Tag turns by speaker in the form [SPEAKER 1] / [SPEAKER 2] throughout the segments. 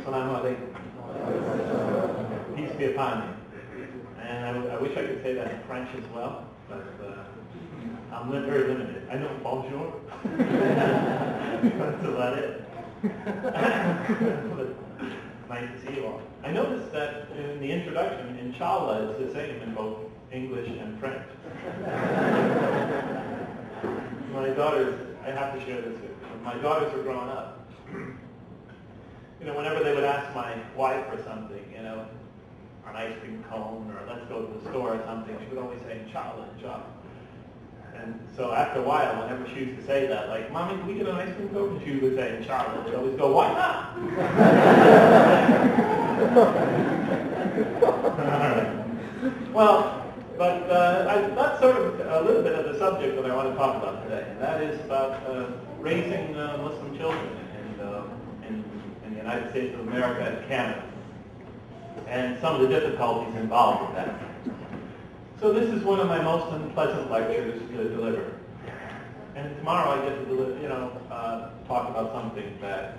[SPEAKER 1] Assalamu alaikum. Peace be upon you. And I wish I could say that in French as well, but I'm very limited. I know bonjour. That's about it. But nice to see you all. I noticed that in the introduction, inshallah is the same in both English and French. My daughters, I have to share this with you. My daughters are growing up. Whenever they would ask my wife for something, an ice cream cone or let's go to the store or something, she would always say, inshallah, inshallah. And so after a while, whenever she used to say that, like, Mommy, can we get an ice cream cone? And she would say, inshallah. They'd always go, why not? All right. Well, but that's sort of a little bit of the subject that I want to talk about today. And that is about raising Muslim children in the United States of America and Canada, and some of the difficulties involved with that. So this is one of my most unpleasant lectures to deliver. And tomorrow I get to talk about something that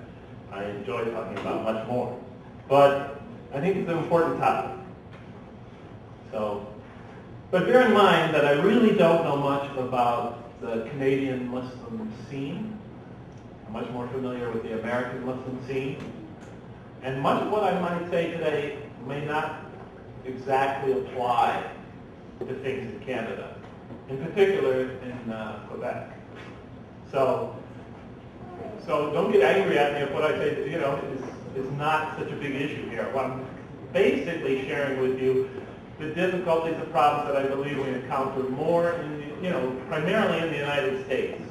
[SPEAKER 1] I enjoy talking about much more. But I think it's an important topic. But bear in mind that I really don't know much about the Canadian Muslim scene. I'm much more familiar with the American Muslim scene. And much of what I might say today may not exactly apply to things in Canada, in particular in Quebec. So don't get angry at me if what I say is not such a big issue here. Well, I'm basically sharing with you the difficulties and problems that I believe we encounter more primarily in the United States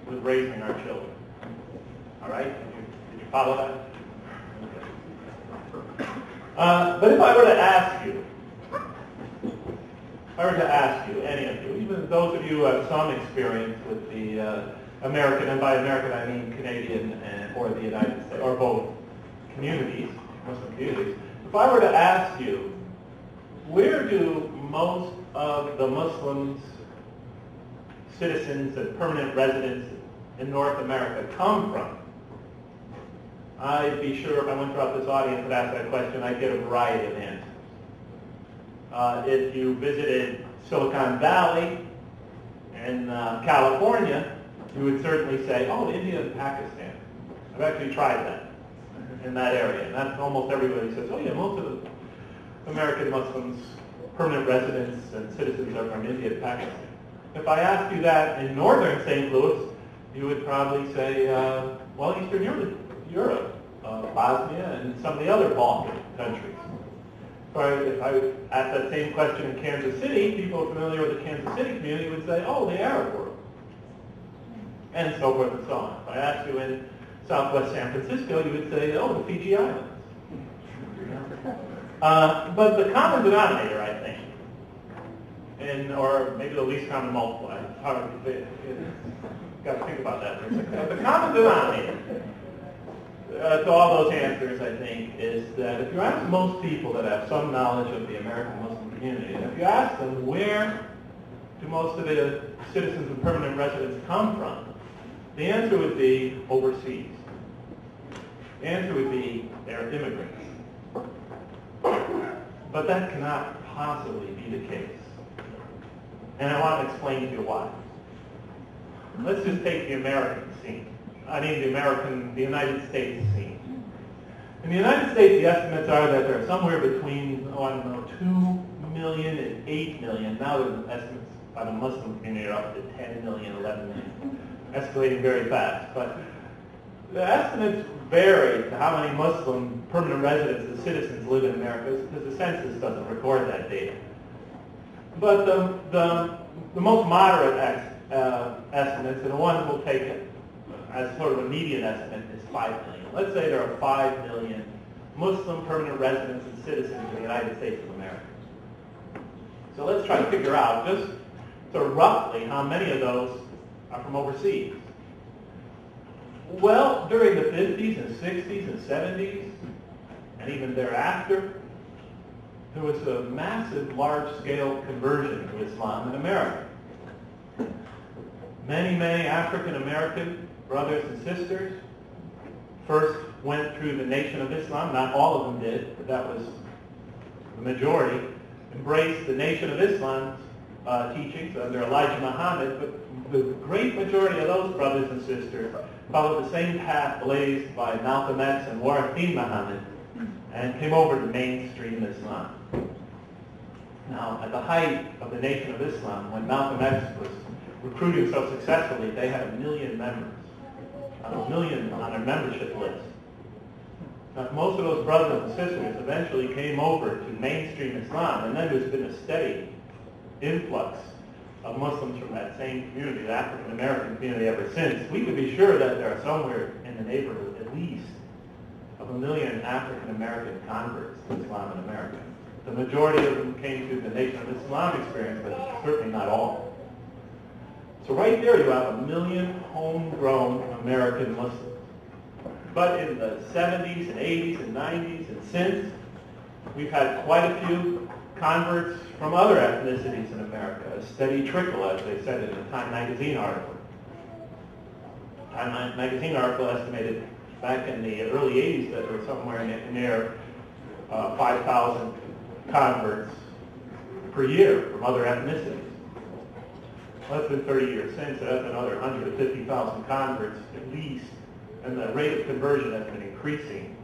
[SPEAKER 1] with raising our children. All right? Did you follow that? Okay. But if I were to ask you, any of you, even those of you who have some experience with the American, and by American I mean Canadian or the United States, or both communities, Muslim communities, if I were to ask you, where do most of the Muslims, citizens and permanent residents in North America come from? I'd be sure if I went throughout this audience and asked that question, I'd get a variety of answers. If you visited Silicon Valley in California, you would certainly say, oh, India and Pakistan. I've actually tried that in that area. And that's almost everybody says, oh yeah, most of the American Muslims, permanent residents and citizens are from India and Pakistan. If I asked you that in northern St. Louis, you would probably say, well, Eastern Europe, Bosnia, and some of the other Balkan countries. If I asked that same question in Kansas City, people familiar with the Kansas City community would say, oh, the Arab world, and so forth and so on. If I asked you in southwest San Francisco, you would say, oh, the Fiji Islands. But the common denominator, I think, or maybe the least common multiple, got to think about that for a second. But the common denominator to all those answers, I think, is that if you ask most people that have some knowledge of the American Muslim community, and if you ask them where do most of the citizens and permanent residents come from, the answer would be overseas. The answer would be they're immigrants. But that cannot possibly be the case. And I want to explain to you why. Let's just take the American scene. The United States scene. In the United States, the estimates are that there are somewhere between, 2 million and 8 million. Now the estimates by the Muslim community are up to 10 million, 11 million. Escalating very fast. But the estimates vary to how many Muslim permanent residents and citizens live in America, because the census doesn't record that data. But the most moderate estimates, and the ones we'll take as sort of a median estimate, is 5 million. Let's say there are 5 million Muslim permanent residents and citizens in the United States of America. So let's try to figure out just sort of roughly how many of those are from overseas. Well, during the 50s and 60s and 70s, and even thereafter, there was a massive, large-scale conversion to Islam in America. Many, many African-American brothers and sisters first went through the Nation of Islam. Not all of them did, but that was the majority. Embraced the Nation of Islam's teachings under Elijah Muhammad, but the great majority of those brothers and sisters followed the same path blazed by Malcolm X and Waratheen Muhammad and came over to mainstream Islam. Now, at the height of the Nation of Islam, when Malcolm X was recruiting so successfully, they had 1 million members, 1 million on their membership list. Now, most of those brothers and sisters eventually came over to mainstream Islam, and then there's been a steady influx of Muslims from that same community, the African American community, ever since. We could be sure that there are somewhere in the neighborhood, at least, of 1 million African American converts to Islam in America. The majority of them came through the Nation of Islam experience, but certainly not all. So right there you have 1 million homegrown American Muslims. But in the 70s and 80s and 90s and since, we've had quite a few converts from other ethnicities in America, a steady trickle, as they said in the Time magazine article. Time magazine article estimated back in the early 80s that there were somewhere near 5,000 converts per year from other ethnicities. Less than 30 years since, so that's another 150,000 converts at least, and the rate of conversion has been increasing.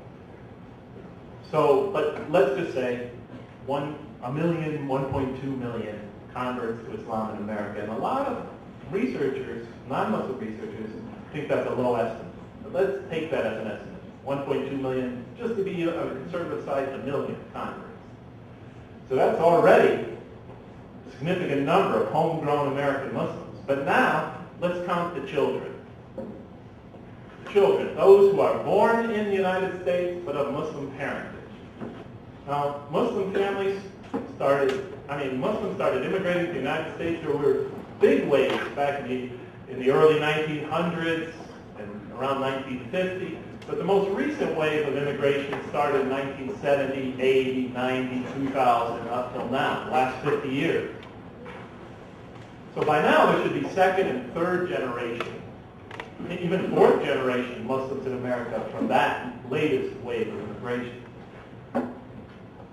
[SPEAKER 1] So, but let's just say 1 million, 1.2 million converts to Islam in America, and a lot of researchers, non-Muslim researchers, think that's a low estimate. But let's take that as an estimate. 1.2 million, just to be a conservative side, 1 million converts. So that's already a significant number of homegrown American Muslims. But now, let's count the children. Children, those who are born in the United States but of Muslim parentage. Now, Muslims started immigrating to the United States. There were big waves back in the early 1900s and around 1950. But the most recent wave of immigration started in 1970, 80, 90, 2000, up till now, the last 50 years. So by now there should be second and third generation, even fourth generation Muslims in America from that latest wave of immigration.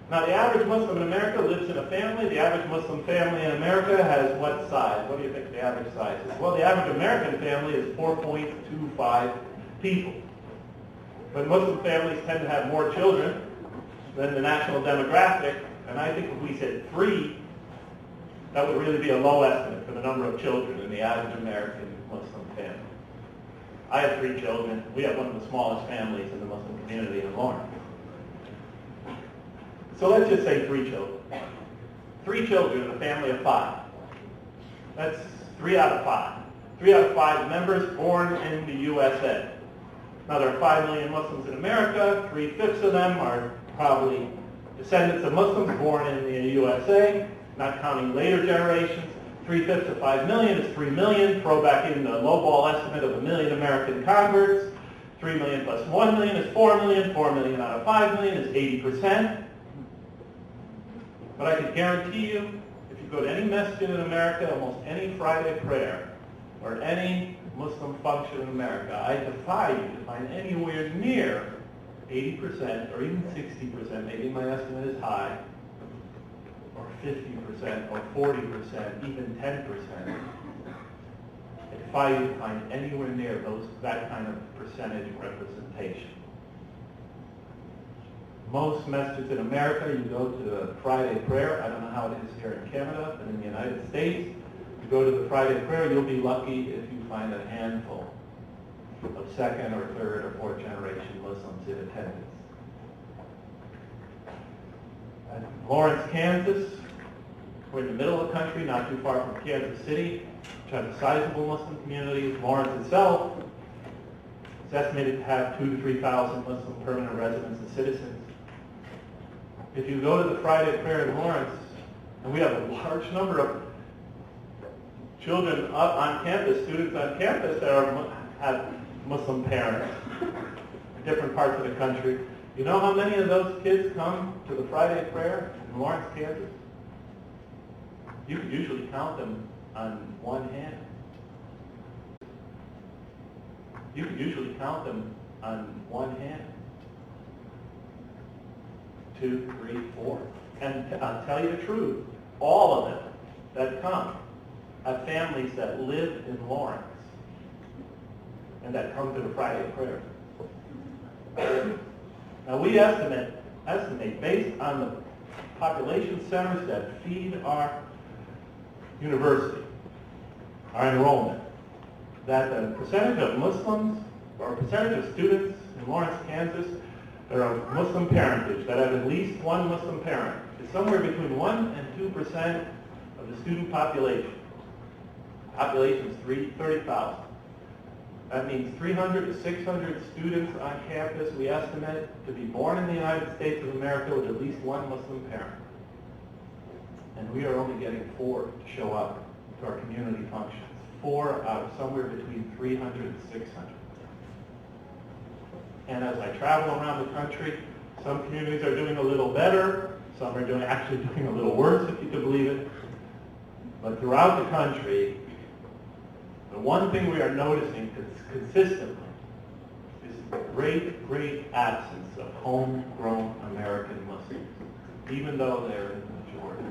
[SPEAKER 1] Now the average Muslim in America lives in a family. The average Muslim family in America has what size? What do you think the average size is? Well, the average American family is 4.25 people. But Muslim families tend to have more children than the national demographic, and I think if we said 3, that would really be a low estimate for the number of children in the average American Muslim family. I have 3 children. We have one of the smallest families in the Muslim community in Lawrence. So let's just say 3 children. 3 children in a family of 5. That's 3 out of 5. 3 out of 5 members born in the USA. Now there are 5 million Muslims in America. 3/5 of them are probably descendants of Muslims born in the USA, not counting later generations. 3/5 of 5 million is 3 million. Throw back in the lowball estimate of 1 million American converts. 3 million plus 1 million is 4 million. 4 million out of 5 million is 80%. But I can guarantee you, if you go to any masjid in America, almost any Friday prayer, or any Muslim function in America, I defy you to find anywhere near 80% or even 60%, maybe my estimate is high, or 50% or 40%, even 10%. I defy you to find anywhere near that kind of percentage representation. Most masjids in America, you go to the Friday prayer. I don't know how it is here in Canada, but in the United States, you go to the Friday prayer, you'll be lucky if you find a handful of second or third or fourth generation Muslims in attendance. At Lawrence, Kansas, we're in the middle of the country, not too far from Kansas City, which has a sizable Muslim community. Lawrence itself is estimated to have 2,000 to 3,000 Muslim permanent residents and citizens. If you go to the Friday prayer in Lawrence, and we have a large number of children up on campus, students on campus that have Muslim parents in different parts of the country. You know how many of those kids come to the Friday prayer in Lawrence, Kansas? You could usually count them on one hand. You could usually count them on one hand. 2, 3, 4. And I'll tell you the truth, all of them that come have families that live in Lawrence and that come to the Friday prayer. Now we estimate based on the population centers that feed our university, our enrollment, that the percentage of Muslims or percentage of students in Lawrence, Kansas that are of Muslim parentage, that have at least one Muslim parent, is somewhere between 1 and 2% of the student population. Population is 30,000. That means 300 to 600 students on campus we estimate to be born in the United States of America with at least one Muslim parent. And we are only getting 4 to show up to our community functions. 4 out of somewhere between 300 and 600. And as I travel around the country, some communities are doing a little better, some are actually doing a little worse, if you could believe it. But throughout the country, the one thing we are noticing consistently is the great, great absence of homegrown American Muslims, even though they're in the majority.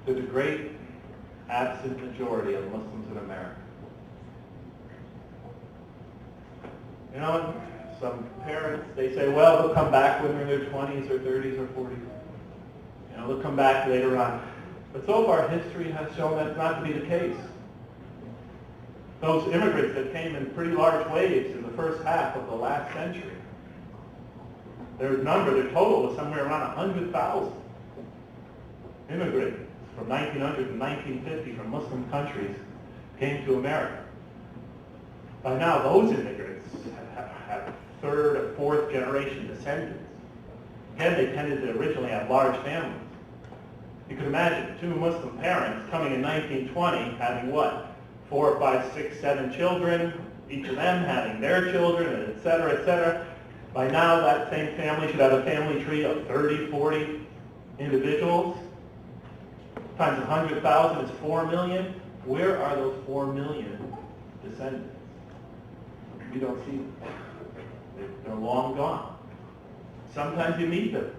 [SPEAKER 1] There's a great absent majority of Muslims in America. You know, some parents, they say, well, they'll come back when they're in their 20s or 30s or 40s. You know, they'll come back later on. But so far, history has shown that not to be the case. Those immigrants that came in pretty large waves in the first half of the last century, their total was somewhere around 100,000 immigrants from 1900 to 1950 from Muslim countries came to America. By now, those immigrants have third or fourth generation descendants. Again, they tended to originally have large families. You could imagine 2 Muslim parents coming in 1920 having what? 4, 5, 6, 7 children, each of them having their children, et cetera, et cetera. By now, that same family should have a family tree of 30, 40 individuals. Times 100,000 is 4 million. Where are those 4 million descendants? We don't see them. They're long gone. Sometimes you meet them.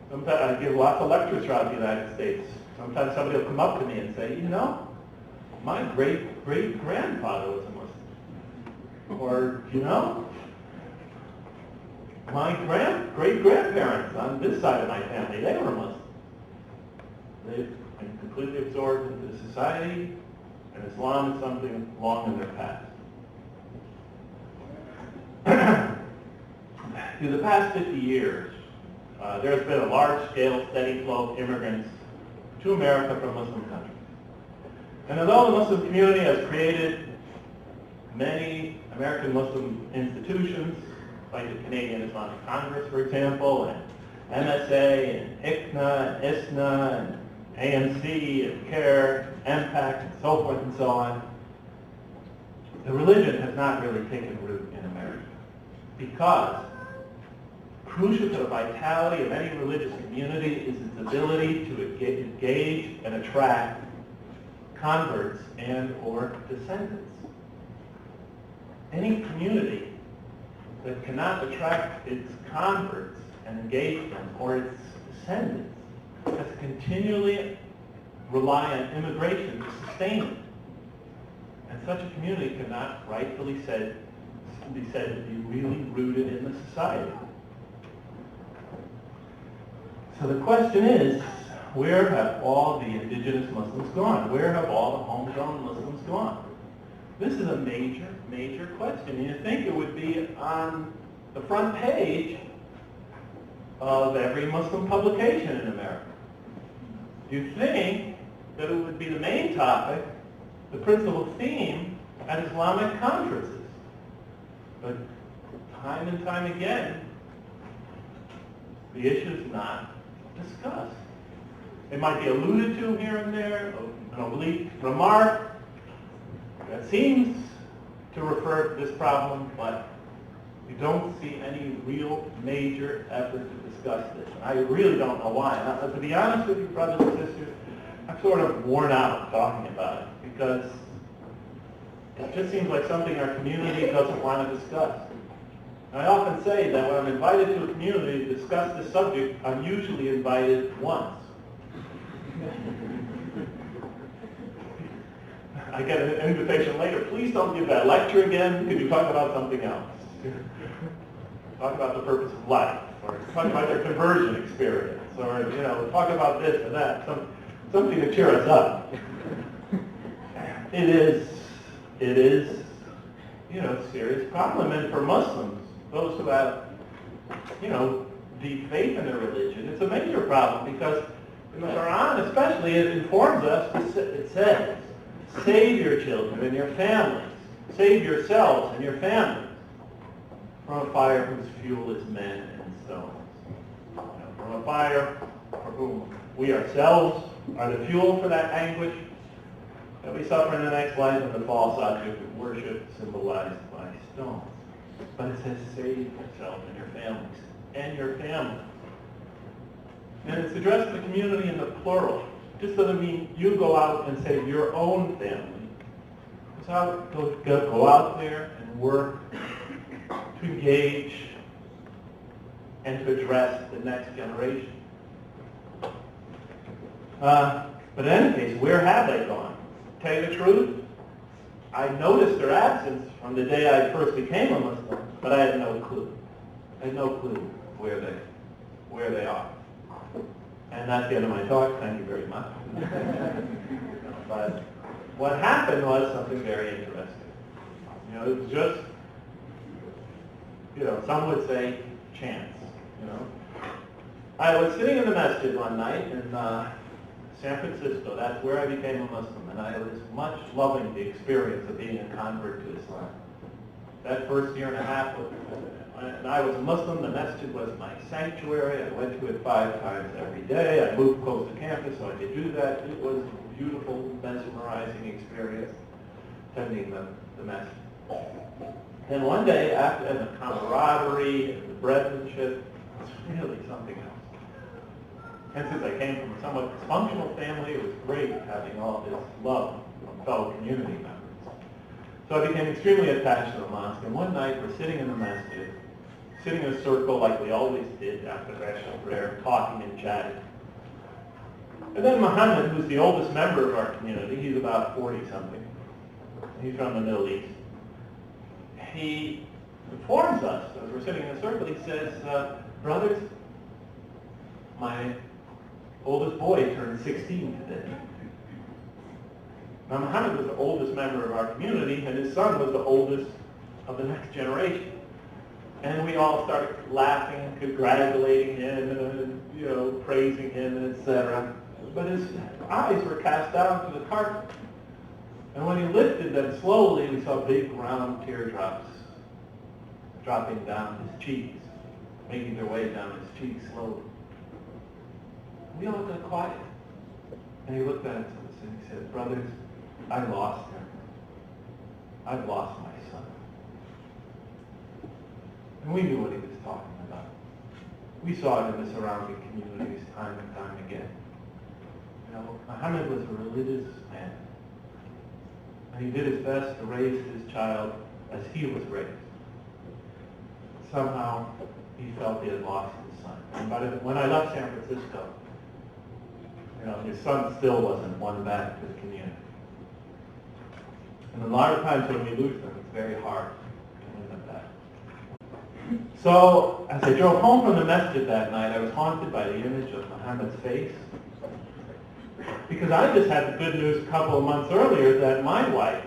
[SPEAKER 1] Sometimes I give lots of lectures throughout the United States. Sometimes somebody will come up to me and say, you know, my great-great-grandfather was a Muslim. Or, you know, my great-grandparents on this side of my family, they were Muslim. They've been completely absorbed into society, and Islam is something long in their past. Through the past 50 years, there has been a large-scale, steady flow of immigrants to America from Muslim countries. And although the Muslim community has created many American Muslim institutions, like the Canadian Islamic Congress, for example, and MSA, and ICNA, and ISNA, and ANC, and CARE, MPAC, and so forth and so on, the religion has not really taken root in America. Because crucial to the vitality of any religious community is its ability to engage and attract converts and or descendants. Any community that cannot attract its converts and engage them or its descendants has to continually rely on immigration to sustain it. And such a community cannot rightfully be said to be really rooted in the society. So the question is, where have all the indigenous Muslims gone? Where have all the homegrown Muslims gone? This is a major, major question. You'd think it would be on the front page of every Muslim publication in America. You'd think that it would be the main topic, the principal theme at Islamic conferences. But time and time again, the issue is not discussed. It might be alluded to here and there, an oblique remark that seems to refer to this problem, but you don't see any real major effort to discuss this. And I really don't know why. Now, to be honest with you, brothers and sisters, I'm sort of worn out talking about it because it just seems like something our community doesn't want to discuss. I often say that when I'm invited to a community to discuss this subject, I'm usually invited once. I get an invitation later, please don't give that lecture again, could you talk about something else? Talk about the purpose of life, or talk about your conversion experience, or talk about this and that, something to cheer us up. It is a serious problem, and for Muslims, those who have, deep faith in their religion, it's a major problem because in the Quran especially, it informs us, it says, save your children and your families, save yourselves and your families from a fire whose fuel is men and stones. From a fire for whom we ourselves are the fuel for that anguish that we suffer in the next life, and the false object of worship symbolized by stones. But it says save yourself and your families. And your family. And it's addressed to the community in the plural. Just doesn't mean you go out and save your own family. So go out there and work to engage and to address the next generation. But in any case, where have they gone? To tell you the truth, I noticed their absence from the day I first became a Muslim, but I had no clue. I had no clue where they are. And that's the end of my talk. Thank you very much. But what happened was something very interesting. It was just, some would say chance. I was sitting in the masjid one night in San Francisco. That's where I became a Muslim, and I was much loving the experience of being a convert to Islam. That first year and a half, and I was a Muslim, the masjid was my sanctuary. I went to it 5 times every day. I moved close to campus so I could do that. It was a beautiful, mesmerizing experience attending the masjid. And one day, after the camaraderie and the brethren-ship, it was really something else. And since I came from a somewhat dysfunctional family, it was great having all this love from fellow community members. So I became extremely attached to the mosque, and one night we're sitting in the masjid, sitting in a circle like we always did after Rational prayer, talking and chatting. And then Muhammad, who's the oldest member of our community, he's about 40-something, he's from the Middle East, he informs us, as we're sitting in a circle, he says, brothers, my oldest boy turned 16 today. Now Muhammad was the oldest member of our community, and his son was the oldest of the next generation. And we all started laughing, congratulating him, and praising him, etc. But his eyes were cast down to the carpet. And when he lifted them slowly, we saw big round teardrops dropping down his cheeks, making their way down his cheeks slowly. We all got quiet. And he looked at us and he said, brothers, I lost him. I've lost my son. And we knew what he was talking about. We saw it in the surrounding communities time and time again. Muhammad was a religious man. And he did his best to raise his child as he was raised. Somehow, he felt he had lost his son. And when I left San Francisco, his son still wasn't won back to the community. And a lot of times when we lose them, it's very hard to win them back. So, as I drove home from the masjid that night, I was haunted by the image of Muhammad's face. Because I just had the good news a couple of months earlier that my wife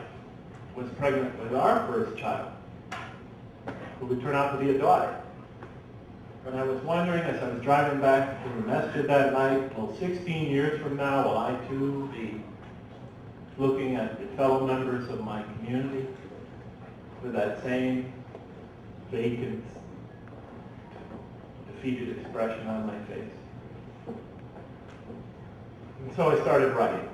[SPEAKER 1] was pregnant with our first child, who would turn out to be a daughter. And I was wondering, as I was driving back from the masjid that night, well, 16 years from now, will I too be looking at the fellow members of my community with that same vacant, defeated expression on my face? And so I started writing.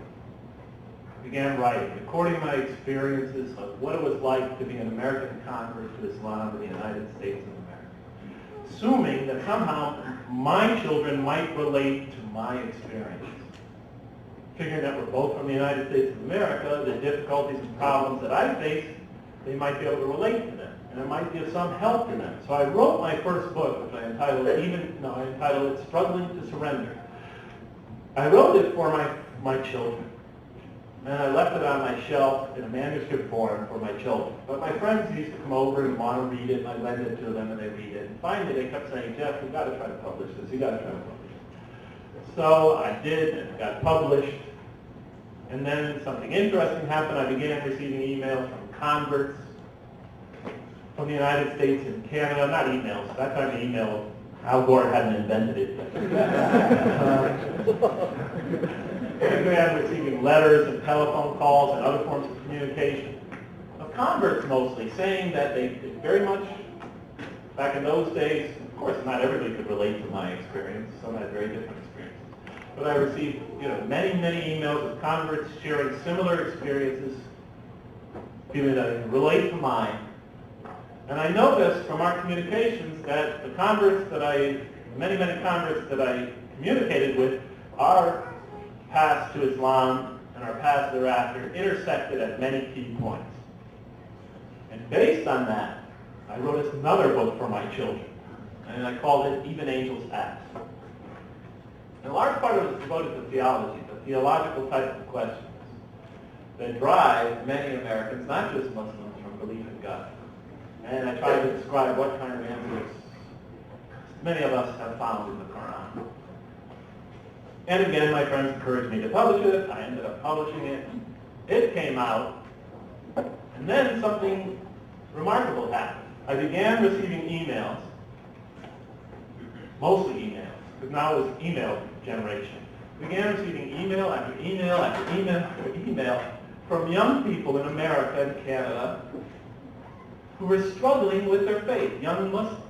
[SPEAKER 1] I began writing, recording my experiences of what it was like to be an American convert to Islam in the United States of America, assuming that somehow my children might relate to my experience. Figuring that we're both from the United States of America, the difficulties and problems that I face, they might be able to relate to them. and it might be of some help to them. So I wrote my first book, which I entitled it Struggling to Surrender. I wrote it for my children. And I left it on my shelf in a manuscript form for my children. But my friends used to come over and want to read it, and I lend it to them, and they read it. And finally, they kept saying, Jeff, you've got to try to publish this. You've got to try to publish it. So I did, and it got published. And then something interesting happened. I began receiving emails from converts from the United States and Canada. Not emails. That time the email, Al Gore hadn't invented it yet. I began receiving letters and telephone calls and other forms of communication of converts mostly, saying that they very much, back in those days, of course not everybody could relate to my experience, some had very different experiences, but I received many, many emails of converts sharing similar experiences, feeling that they could relate to mine. And I noticed from our communications that the converts that many, many converts that I communicated with, our paths to Islam and our paths thereafter intersected at many key points. And based on that, I wrote another book for my children, and I called it Even Angels Act. And a large part of it is devoted to theology, the theological type of questions that drive many Americans, not just Muslims, from belief in God. And I try to describe what kind of answers many of us have found in the Quran. And again, my friends encouraged me to publish it. I ended up publishing it. It came out, and then something remarkable happened. I began receiving emails, mostly emails, because now it was email generation. I began receiving email after email after email after email from young people in America and Canada who were struggling with their faith, young Muslims.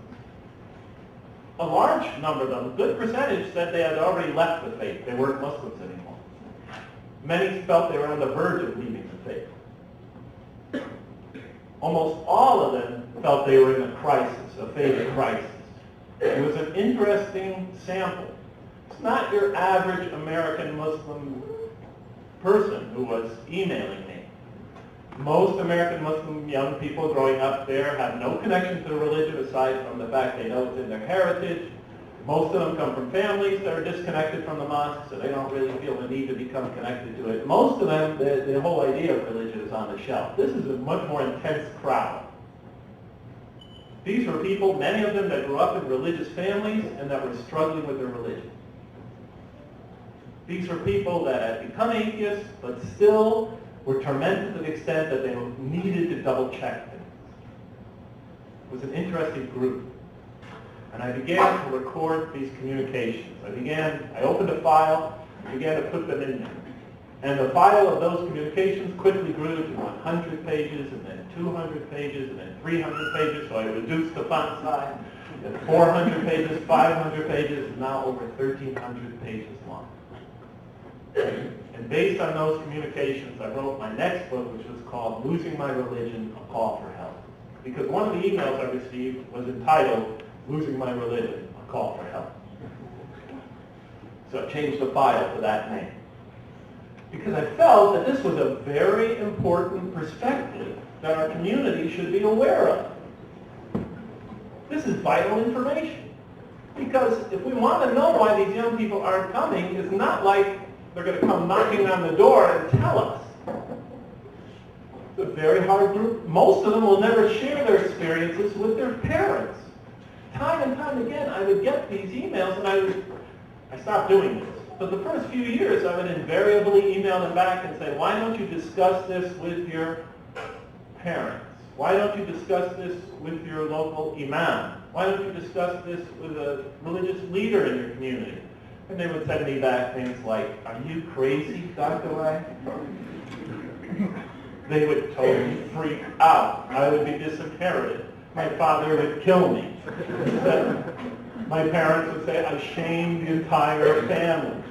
[SPEAKER 1] A large number of them, a good percentage, said they had already left the faith. They weren't Muslims anymore. Many felt they were on the verge of leaving the faith. Almost all of them felt they were in a crisis, a faith crisis. It was an interesting sample. It's not your average American Muslim person who was emailing me. Most American Muslim young people growing up there have no connection to the religion aside from the fact they know it's in their heritage. Most of them come from families that are disconnected from the mosque, so they don't really feel the need to become connected to it. Most of them, the whole idea of religion is on the shelf. This is a much more intense crowd. These were people, many of them that grew up in religious families and that were struggling with their religion. These were people that had become atheists, but still were tormented to the extent that they needed to double-check things. It was an interesting group. And I began to record these communications. I opened a file, and began to put them in there. And the file of those communications quickly grew to 100 pages, and then 200 pages, and then 300 pages, so I reduced the font size, and 400 pages, 500 pages, and now over 1,300 pages long. And based on those communications, I wrote my next book, which was called Losing My Religion, A Call for Help. Because one of the emails I received was entitled, Losing My Religion, A Call for Help. So I changed the file to that name. Because I felt that this was a very important perspective that our community should be aware of. This is vital information. Because if we want to know why these young people aren't coming, it's not like they're going to come knocking on the door and tell us. It's a very hard group. Most of them will never share their experiences with their parents. Time and time again, I would get these emails, and I stopped doing this. But the first few years, I would invariably email them back and say, why don't you discuss this with your parents? Why don't you discuss this with your local imam? Why don't you discuss this with a religious leader in your community? And they would send me back things like, are you crazy, Dr. Wang? They would totally freak out. I would be disinherited. My father would kill me. My parents would say I shamed the entire family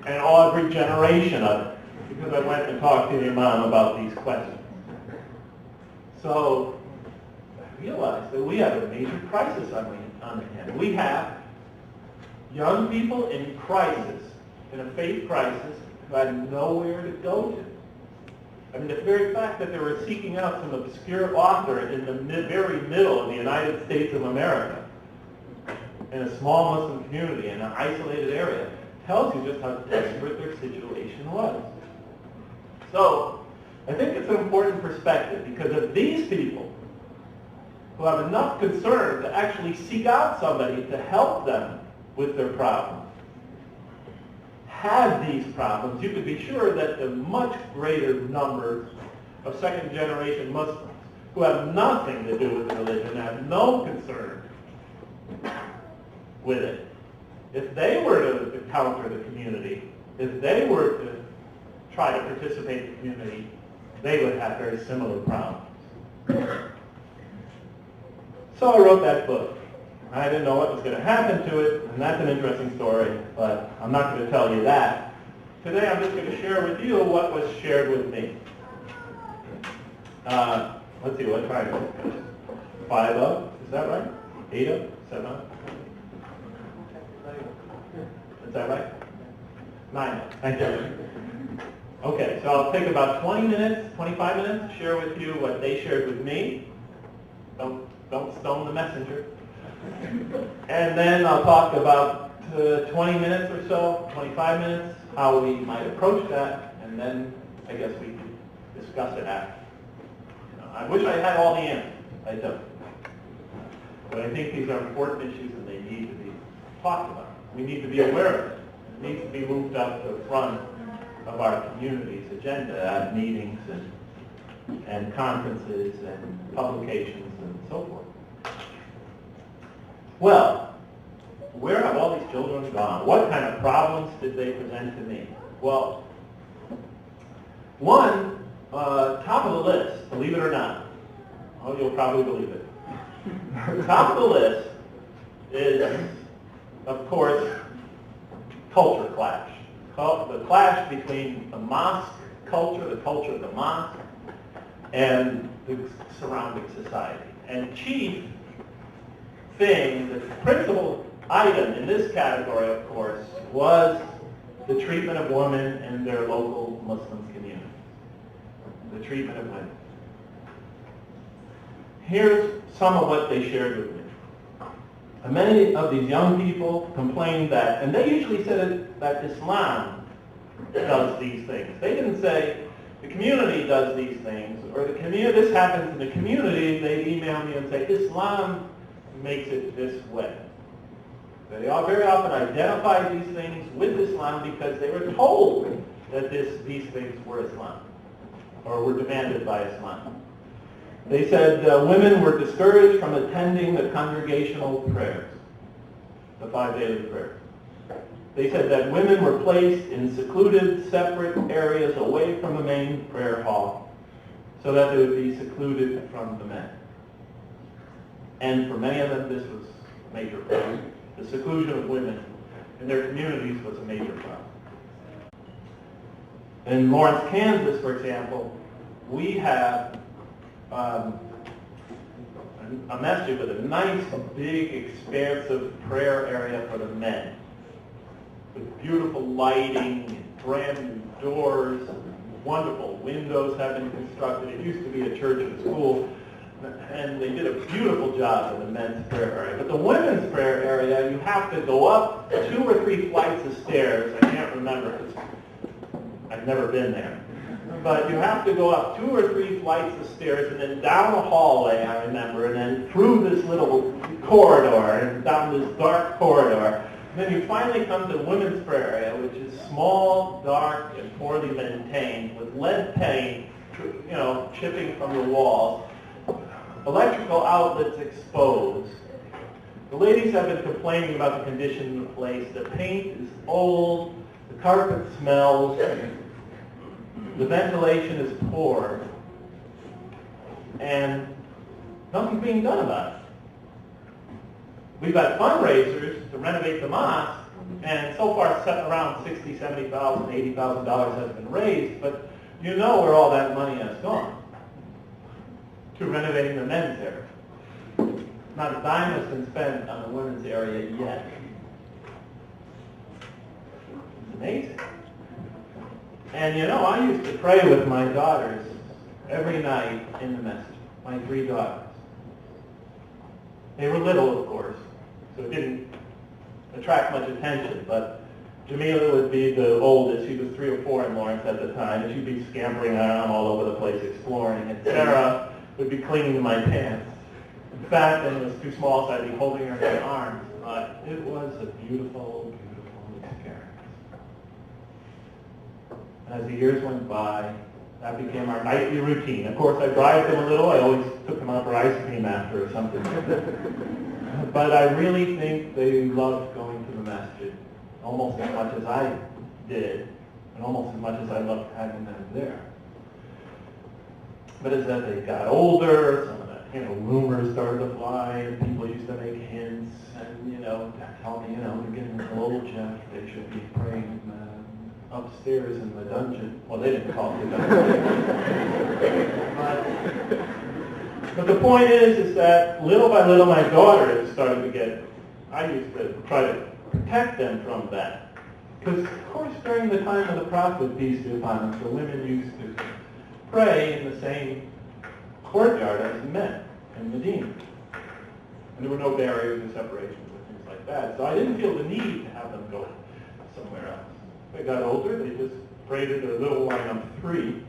[SPEAKER 1] and every generation of it because I went and talked to your mom about these questions. So I realized that we have a major crisis on the hand. We have young people in crisis, in a faith crisis, who had nowhere to go to. I mean, the very fact that they were seeking out some obscure author in the very middle of the United States of America, in a small Muslim community, in an isolated area, tells you just how desperate their situation was. So, I think it's an important perspective, because if these people, who have enough concern to actually seek out somebody to help them with their problems, had these problems, you could be sure that the much greater numbers of second-generation Muslims who have nothing to do with religion, have no concern with it, if they were to counter the community, if they were to try to participate in the community, they would have very similar problems. So I wrote that book. I didn't know what was going to happen to it, and that's an interesting story, but I'm not going to tell you that. Today I'm just going to share with you what was shared with me. Let's see, what time is it? 5 up, is that right? 8 up? 7 up? Is that right? 9 up, thank you. Okay, so I'll take about 20 minutes, 25 minutes to share with you what they shared with me. Don't stone the messenger. And then I'll talk about 20 minutes or so, 25 minutes, how we might approach that, and then I guess we can discuss it after. I wish I had all the answers. I don't. But I think these are important issues and they need to be talked about. We need to be aware of it. It needs to be moved up to the front of our community's agenda at meetings and conferences and publications and so forth. Well, where have all these children gone? What kind of problems did they present to me? Well, one, top of the list, believe it or not. Oh, you'll probably believe it. Top of the list is, of course, culture clash. The clash between the mosque culture, the culture of the mosque, and the surrounding society. And chief thing, the principal item in this category, of course, was the treatment of women in their local Muslim community. The treatment of women. Here's some of what they shared with me. Many of these young people complained that, and they usually said that Islam does these things. They didn't say the community does these things, or the community, this happens in the community. They'd email me and say, Islam makes it this way. They all very often identified these things with Islam because they were told that these things were Islam, or were demanded by Islam. They said women were discouraged from attending the congregational prayers, the 5 daily prayers. They said that women were placed in secluded, separate areas away from the main prayer hall so that they would be secluded from the men. And for many of them, this was a major problem. The seclusion of women in their communities was a major problem. In Lawrence, Kansas, for example, we have a masjid with a nice, big, expansive prayer area for the men, with beautiful lighting, and brand new doors, wonderful windows have been constructed. It used to be a church and school, and they did a beautiful job in the men's prayer area. But the women's prayer area, you have to go up 2 or 3 flights of stairs. I can't remember because I've never been there. But you have to go up 2 or 3 flights of stairs and then down a hallway, I remember, and then through this little corridor and down this dark corridor. And then you finally come to the women's prayer area, which is small, dark, and poorly maintained, with lead paint, chipping from the walls, electrical outlets exposed. The ladies have been complaining about the condition of the place. The paint is old, the carpet smells, the ventilation is poor, and nothing's being done about it. We've got fundraisers to renovate the mosque, and so far around $60,000, $70,000, $80,000 has been raised, but you know where all that money has gone. To renovating the men's area. Not a dime has been spent on the women's area yet. It's amazing. And you know, I used to pray with my daughters every night in the masjid, my 3 daughters. They were little, of course, so it didn't attract much attention, but Jamila would be the oldest. She was 3 or 4 in Lawrence at the time, and she'd be scampering around all over the place exploring, and Sarah would be clinging to my pants. In fact, and it was too small, so I'd be holding her in my arms, but it was a beautiful, beautiful experience. As the years went by, that became our nightly routine. Of course, I bribed them a little. I always took them out for ice cream after or something. But I really think they loved going to the masjid almost as much as I did, and almost as much as I loved having them there. But as they got older, some of the rumors started to fly, and people used to make hints, and tell me, they're getting a little Jeff. They should be praying upstairs in the dungeon. Well, they didn't call it the dungeon. But the point is that little by little my daughters started to get, I used to try to protect them from that. Because, of course, during the time of the Prophet, peace be upon him, the women used to pray in the same courtyard as the men in Medina. And there were no barriers or separations or things like that. So I didn't feel the need to have them go somewhere else. They got older, they just prayed at their little line of 3.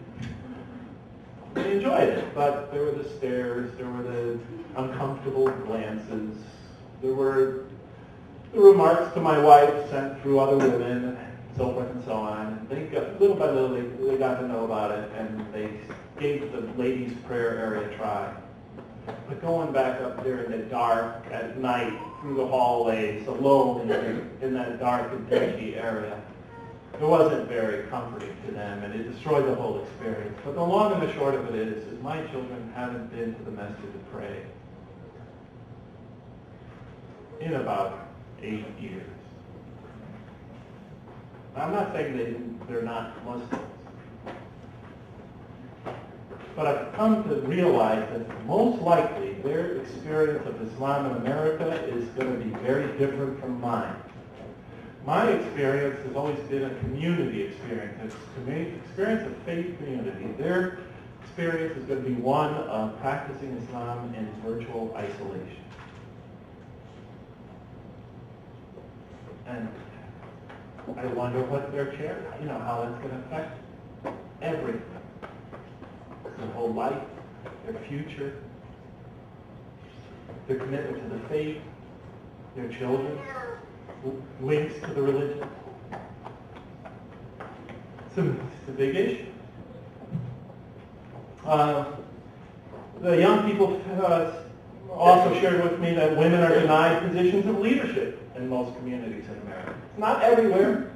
[SPEAKER 1] They enjoyed it, but there were the stares, there were the uncomfortable glances, there were the remarks to my wife sent through other women, and so forth and so on. They got, little by little, they got to know about it, and they gave the ladies' prayer area a try. But going back up there in the dark at night, through the hallways, alone in that dark and dingy area, it wasn't very comforting to them, and it destroyed the whole experience. But the long and the short of it is my children haven't been to the masjid to pray in about 8 years. I'm not saying they're not Muslims, but I've come to realize that most likely their experience of Islam in America is going to be very different from mine. My experience has always been a community experience. It's an experience of faith community. Their experience is going to be one of practicing Islam in virtual isolation. And I wonder what their how that's going to affect everything. Their whole life, their future, their commitment to the faith, their children, links to the religion. It's a big issue. The young people also shared with me that women are denied positions of leadership in most communities in America. It's not everywhere,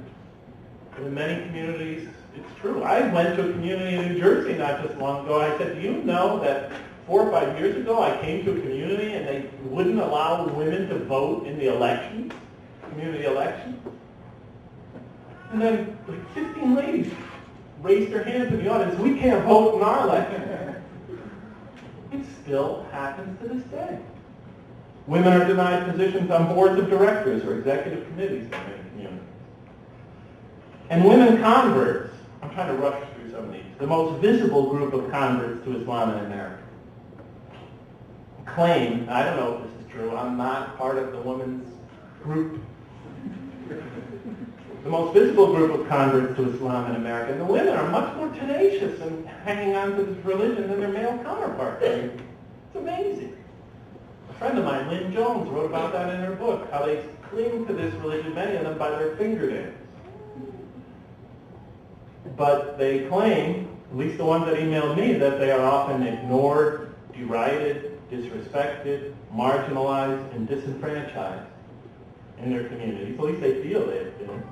[SPEAKER 1] but in many communities it's true. I went to a community in New Jersey not just long ago. I said, do you know that 4 or 5 years ago I came to a community and they wouldn't allow women to vote in the elections? Community election. And then like 15 ladies raised their hands in the audience. We can't vote in our election. It still happens to this day. Women are denied positions on boards of directors or executive committees in many communities. And women converts, I'm trying to rush through some of these, the most visible group of converts to Islam in America, claim, I don't know if this is true, I'm not part of the women's group. The most visible group of converts to Islam in America, and the women are much more tenacious in hanging on to this religion than their male counterparts. It's amazing. A friend of mine, Lynn Jones, wrote about that in her book, how they cling to this religion, many of them by their fingernails. But they claim, at least the ones that emailed me, that they are often ignored, derided, disrespected, marginalized, and disenfranchised in their communities. At least they feel they have been.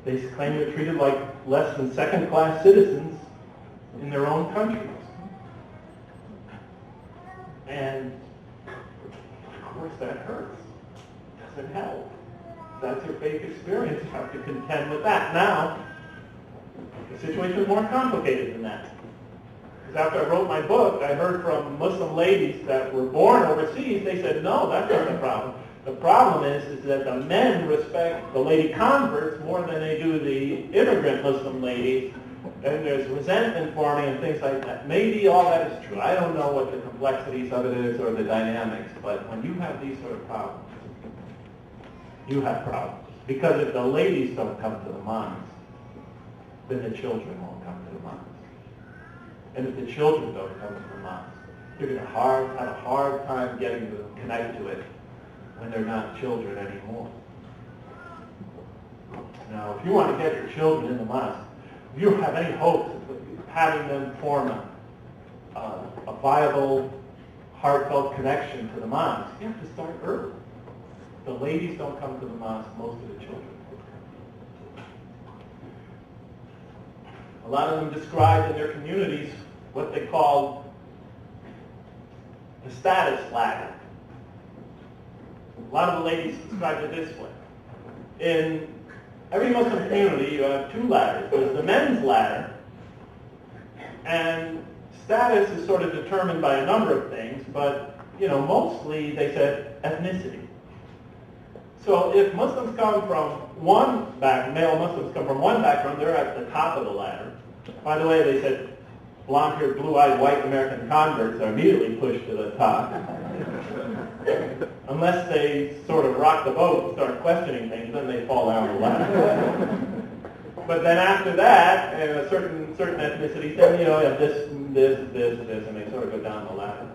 [SPEAKER 1] They claim they're treated like less than second-class citizens in their own countries. And, of course, that hurts. It doesn't help. That's your faith experience. You have to contend with that. Now, the situation is more complicated than that. Because after I wrote my book, I heard from Muslim ladies that were born overseas. They said, no, that's not the problem. The problem is that the men respect the lady converts more than they do the immigrant Muslim ladies, and there's resentment forming and things like that. Maybe all that is true. I don't know what the complexities of it is or the dynamics, but when you have these sort of problems, you have problems. Because if the ladies don't come to the mosque, then the children won't come to the mosque. And if the children don't come to the mosque, you're going to have a hard time getting them to connect to it when they're not children anymore. Now, if you want to get your children in the mosque, if you have any hopes of having them form a viable, heartfelt connection to the mosque, you have to start early. The ladies don't come to the mosque, most of the children. A lot of them described in their communities what they call the status ladder. A lot of the ladies described it this way. In every Muslim community, you have two ladders. There's the men's ladder, and status is sort of determined by a number of things, but mostly they said ethnicity. So if Muslims come from male Muslims come from one background, they're at the top of the ladder. By the way, they said blonde-haired, blue-eyed, white American converts are immediately pushed to the top. Unless they sort of rock the boat and start questioning things, then they fall down the ladder. But then after that, a certain ethnicities, then you have this, and they sort of go down the ladder.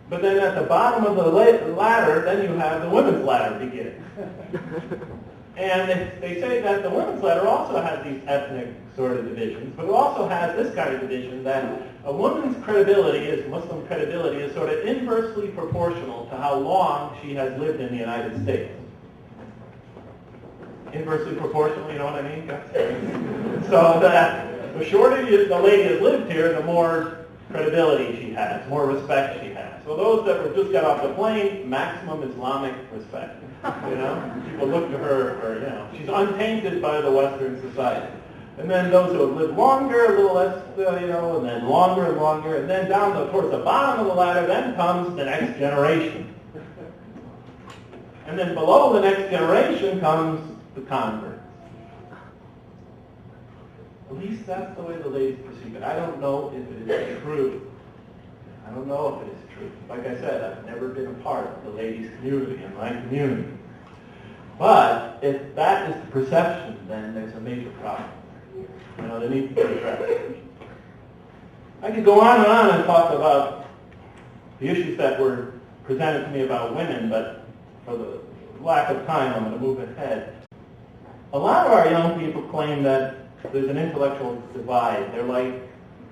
[SPEAKER 1] But then at the bottom of the ladder, then you have the women's ladder begin. And they say that the women's ladder also has these ethnic sort of divisions, but it also has this kind of division that a woman's credibility, Muslim credibility, is sort of inversely proportional to how long she has lived in the United States. Inversely proportional, you know what I mean? So that the shorter the lady has lived here, the more credibility she has, more respect she has. So those that were just got off the plane, maximum Islamic respect. People look to her for, she's untainted by the Western society. And then those who have lived longer, a little less, and then longer and longer, and then down towards the bottom of the ladder, then comes the next generation. And then below the next generation comes the converts. At least that's the way the ladies perceive it. I don't know if it is true. I don't know if it is true. Like I said, I've never been a part of the ladies' community in my community. But if that is the perception, then there's a major problem. They need to be addressed. I could go on and talk about the issues that were presented to me about women, but for the lack of time, I'm going to move ahead. A lot of our young people claim that there's an intellectual divide.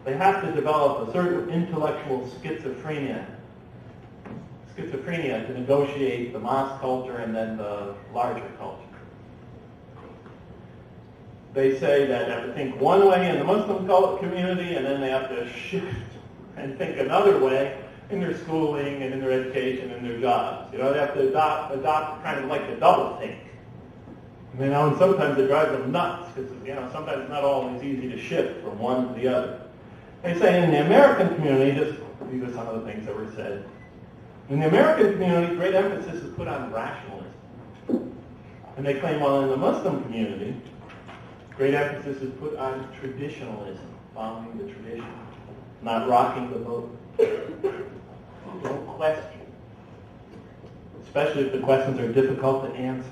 [SPEAKER 1] They have to develop a certain intellectual schizophrenia to negotiate the mosque culture and then the larger culture. They say that they have to think one way in the Muslim community, and then they have to shift and think another way in their schooling and in their education and their jobs. They have to adopt kind of like a double think. And sometimes it drives them nuts because sometimes it's not always easy to shift from one to the other. They say in the American community, these are some of the things that were said. In the American community, great emphasis is put on rationalism. And they claim, well, in the Muslim community, great emphasis is put on traditionalism, following the tradition, not rocking the boat. Don't question, especially if the questions are difficult to answer.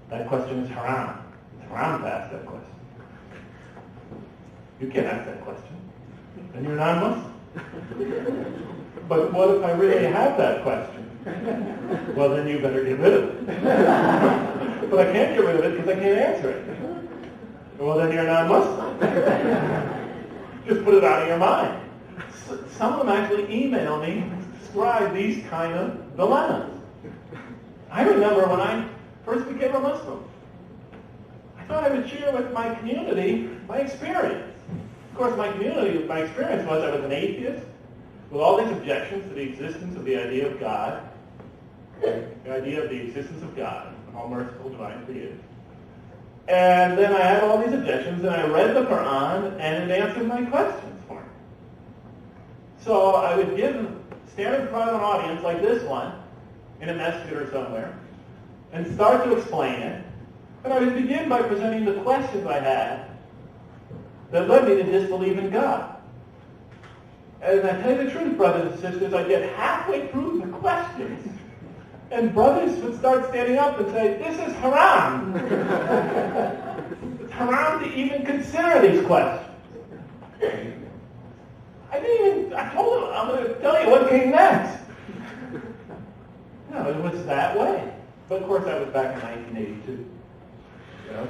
[SPEAKER 1] That question is haram. It's haram to ask that question. You can't ask that question. Then you're non-Muslim. But what if I really have that question? Well, then you better get rid of it. But I can't get rid of it because I can't answer it. Well, then you're non-Muslim. Just put it out of your mind. Some of them actually email me and describe these kind of dilemmas. I remember when I first became a Muslim, I thought I would share with my community my experience. Of course, my experience was I was an atheist with all these objections to the existence of the idea of God, all merciful, divine, creator. And then I had all these objections, and I read the Quran, and it answered my questions for me. So I would give stand in front of an audience like this one, in a masjid or somewhere, and start to explain it, and I would begin by presenting the questions I had that led me to disbelieve in God. And I tell you the truth, brothers and sisters, I'd get halfway through the questions, and brothers would start standing up and say, this is haram. It's haram to even consider these questions. I told him, I'm going to tell you what came next. No, it was that way. But of course, that was back in 1982.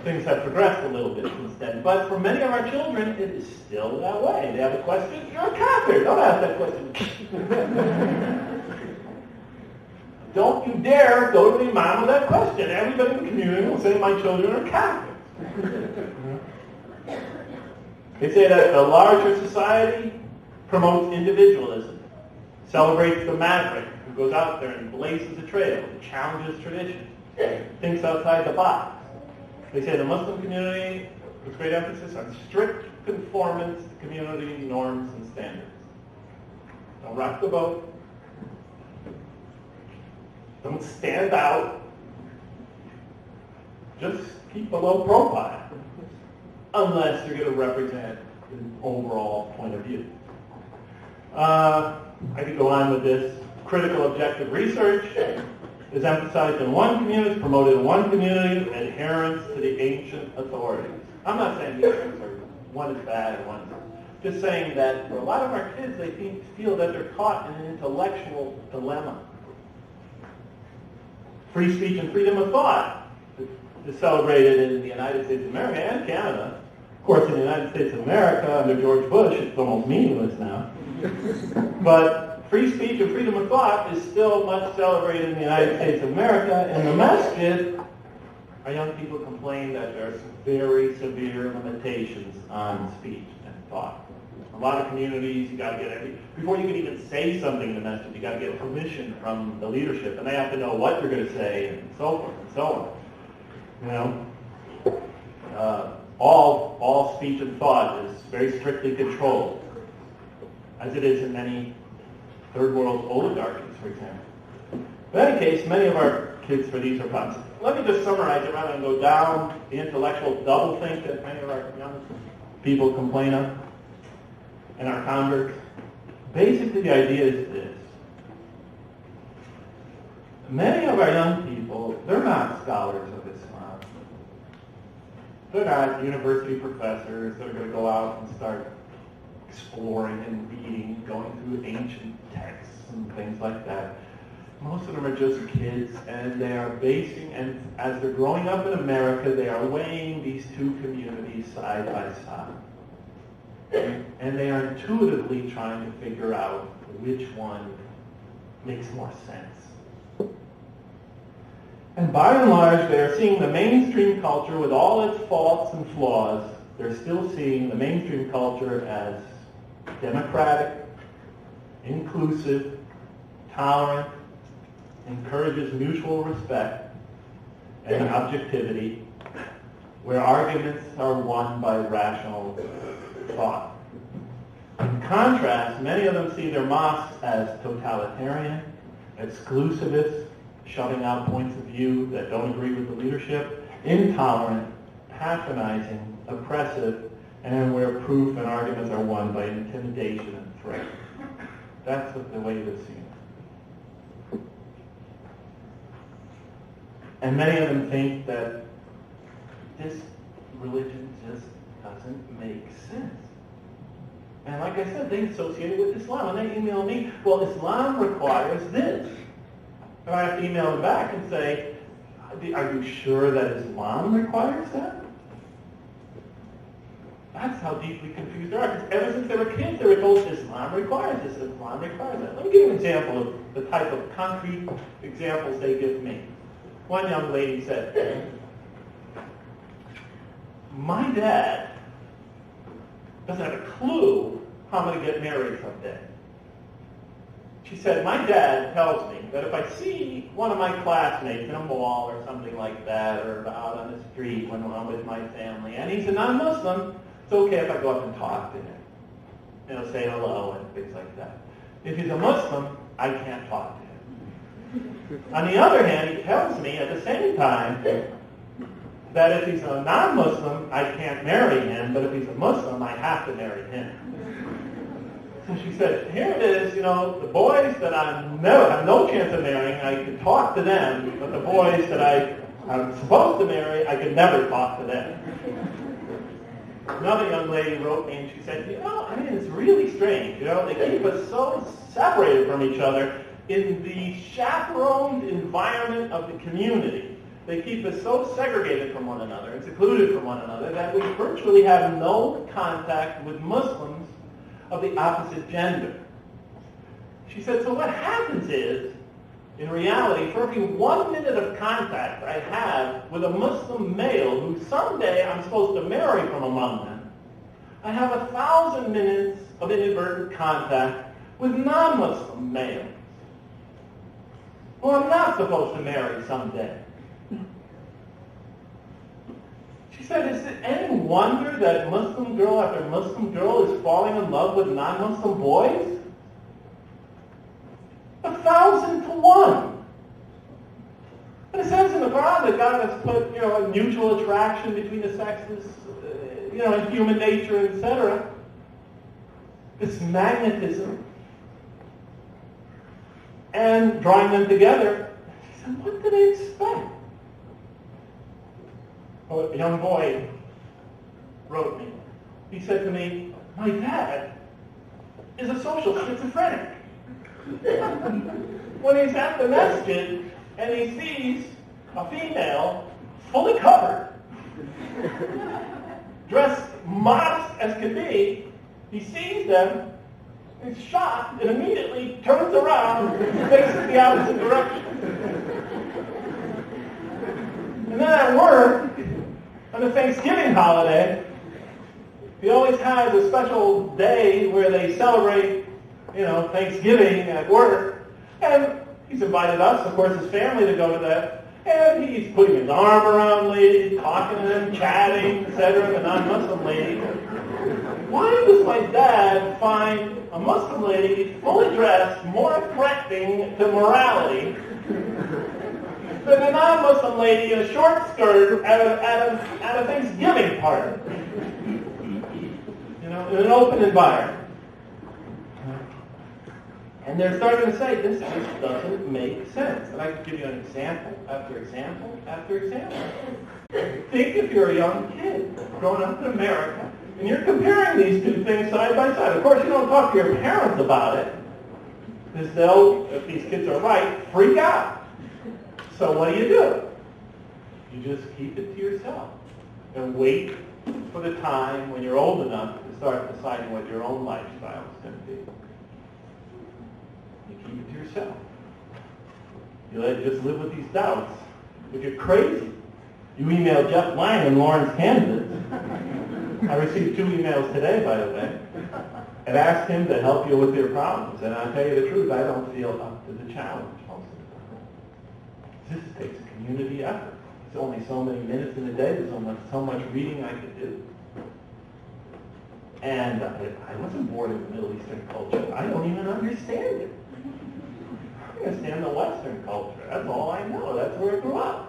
[SPEAKER 1] Things have progressed a little bit since then. But for many of our children, it is still that way. They have a question, you're a kafir. Don't ask that question. Don't you dare go to the imam with that question. Everybody in the community will say my children are kafir. They say that the larger society promotes individualism, celebrates the maverick who goes out there and blazes a trail, challenges tradition, thinks outside the box. They say the Muslim community puts great emphasis on strict conformance to community norms and standards. Don't rock the boat. Don't stand out. Just keep a low profile, unless you're going to represent an overall point of view. I could go on with this. Critical objective research is emphasized in one community, promoted in one community, adherence to the ancient authorities. I'm not saying these things are, one is bad and one is just saying that for a lot of our kids, they feel that they're caught in an intellectual dilemma. Free speech and freedom of thought is celebrated in the United States of America and Canada. Of course, in the United States of America, under George Bush, it's almost meaningless now. But free speech and freedom of thought is still much celebrated in the United States of America. In the masjid, our young people complain that there are some very severe limitations on speech and thought. A lot of communities, you got to get before you can even say something in the masjid, you got to get permission from the leadership, and they have to know what you're going to say, and so forth and so on. All speech and thought is very strictly controlled, as it is in many third world oligarchies, for example. In any case, many of our kids for these are problems. Let me just summarize it rather than go down the intellectual doublethink that many of our young people complain of and our converts. Basically, the idea is this. Many of our young people, they're not scholars of Islam. They're not university professors that are going to go out and start exploring and reading, going through ancient texts and things like that. Most of them are just kids, and they are basing, and as they're growing up in America, they are weighing these two communities side by side. And they are intuitively trying to figure out which one makes more sense. And by and large, they are seeing the mainstream culture with all its faults and flaws. They're still seeing the mainstream culture as democratic, inclusive, tolerant, encourages mutual respect and objectivity, where arguments are won by rational thought. In contrast, many of them see their mosques as totalitarian, exclusivist, shutting out points of view that don't agree with the leadership, intolerant, patronizing, oppressive, and where proof and arguments are won by intimidation and threat. That's what the way they're seeing it. And many of them think that this religion just doesn't make sense. And like I said, they associate it with Islam. And they email me, well, Islam requires this. And I have to email them back and say, are you sure that Islam requires that? That's how deeply confused they are. Because ever since they were kids, they were told Islam requires this, Islam requires that. Let me give you an example of the type of concrete examples they give me. One young lady said, my dad doesn't have a clue how I'm going to get married someday. She said, my dad tells me that if I see one of my classmates in a mall or something like that, or out on the street when I'm with my family, and he's a non-Muslim, it's okay if I go up and talk to him. Say hello and things like that. If he's a Muslim, I can't talk to him. On the other hand, he tells me at the same time that if he's a non-Muslim, I can't marry him, but if he's a Muslim, I have to marry him. So she said, here it is, the boys that I have no chance of marrying, I could talk to them, but the boys that I'm supposed to marry, I could never talk to them. Another young lady wrote me and she said, it's really strange. They keep us so separated from each other in the chaperoned environment of the community. They keep us so segregated from one another and secluded from one another that we virtually have no contact with Muslims of the opposite gender. She said, so what happens is, in reality, for every 1 minute of contact I have with a Muslim male who someday I'm supposed to marry from among them, I have 1,000 minutes of inadvertent contact with non-Muslim males who I'm not supposed to marry someday. She said, is it any wonder that Muslim girl after Muslim girl is falling in love with non-Muslim boys? 1,000 to 1. And it says in the Quran that God has put, a mutual attraction between the sexes, in human nature, etc. This magnetism. And drawing them together. She said, what did they expect? A young boy wrote me. He said to me, my dad is a social schizophrenic. When he's at the masjid and he sees a female fully covered, dressed modest as can be, he sees them, he's shocked, and immediately turns around and faces the opposite direction. And then at work, on the Thanksgiving holiday, he always has a special day where they celebrate, Thanksgiving at work. And he's invited us, of course, his family, to go to that. And he's putting his arm around ladies, talking to them, chatting, etc., the non-Muslim lady. Why does my dad find a Muslim lady fully dressed more threatening to morality than a non-Muslim lady in a short skirt at a Thanksgiving party? In an open environment. And they're starting to say, this just doesn't make sense. And I can give you an example after example after example. Think if you're a young kid growing up in America, and you're comparing these two things side by side. Of course, you don't talk to your parents about it, because they'll, if these kids are right, freak out. So what do? You just keep it to yourself and wait for the time when you're old enough to start deciding what your own lifestyle is going to be. You keep it to yourself. You just live with these doubts. If you're crazy, you email Jeff Lang in Lawrence, Kansas. I received 2 emails today, by the way, and asked him to help you with your problems. And I'll tell you the truth, I don't feel up to the challenge most of the time. This takes a community effort. It's only so many minutes in a day. There's so much reading I could do. And I wasn't born in the Middle Eastern culture. I don't even understand it. I understand the Western culture. That's all I know. That's where I grew up.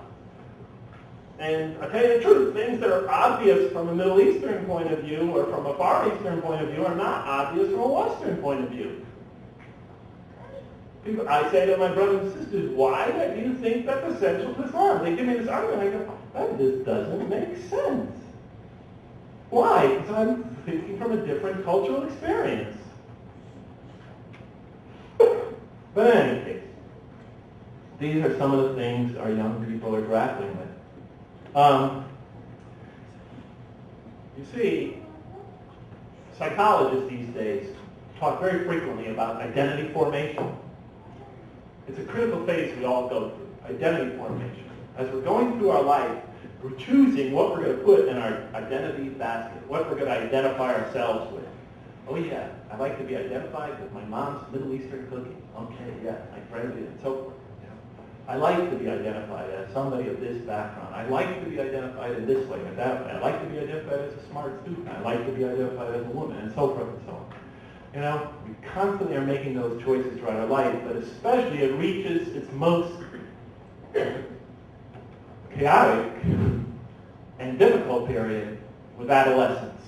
[SPEAKER 1] And I tell you the truth, things that are obvious from a Middle Eastern point of view or from a Far Eastern point of view are not obvious from a Western point of view. I say to my brothers and sisters, why do you think that's essential to Islam? They give me this argument. I go, this doesn't make sense. Why? Because I'm thinking from a different cultural experience. But in any case, these are some of the things our young people are grappling with. You see, psychologists these days talk very frequently about identity formation. It's a critical phase we all go through, identity formation. As we're going through our life, we're choosing what we're going to put in our identity basket, what we're going to identify ourselves with. Oh yeah, I like to be identified with my mom's Middle Eastern cooking. Okay, yeah, my friend did, and so forth. I like to be identified as somebody of this background. I like to be identified in this way or that way. I like to be identified as a smart student. I like to be identified as a woman, and so forth and so on. You know, we constantly are making those choices throughout our life, but especially it reaches its most chaotic and difficult period with adolescence.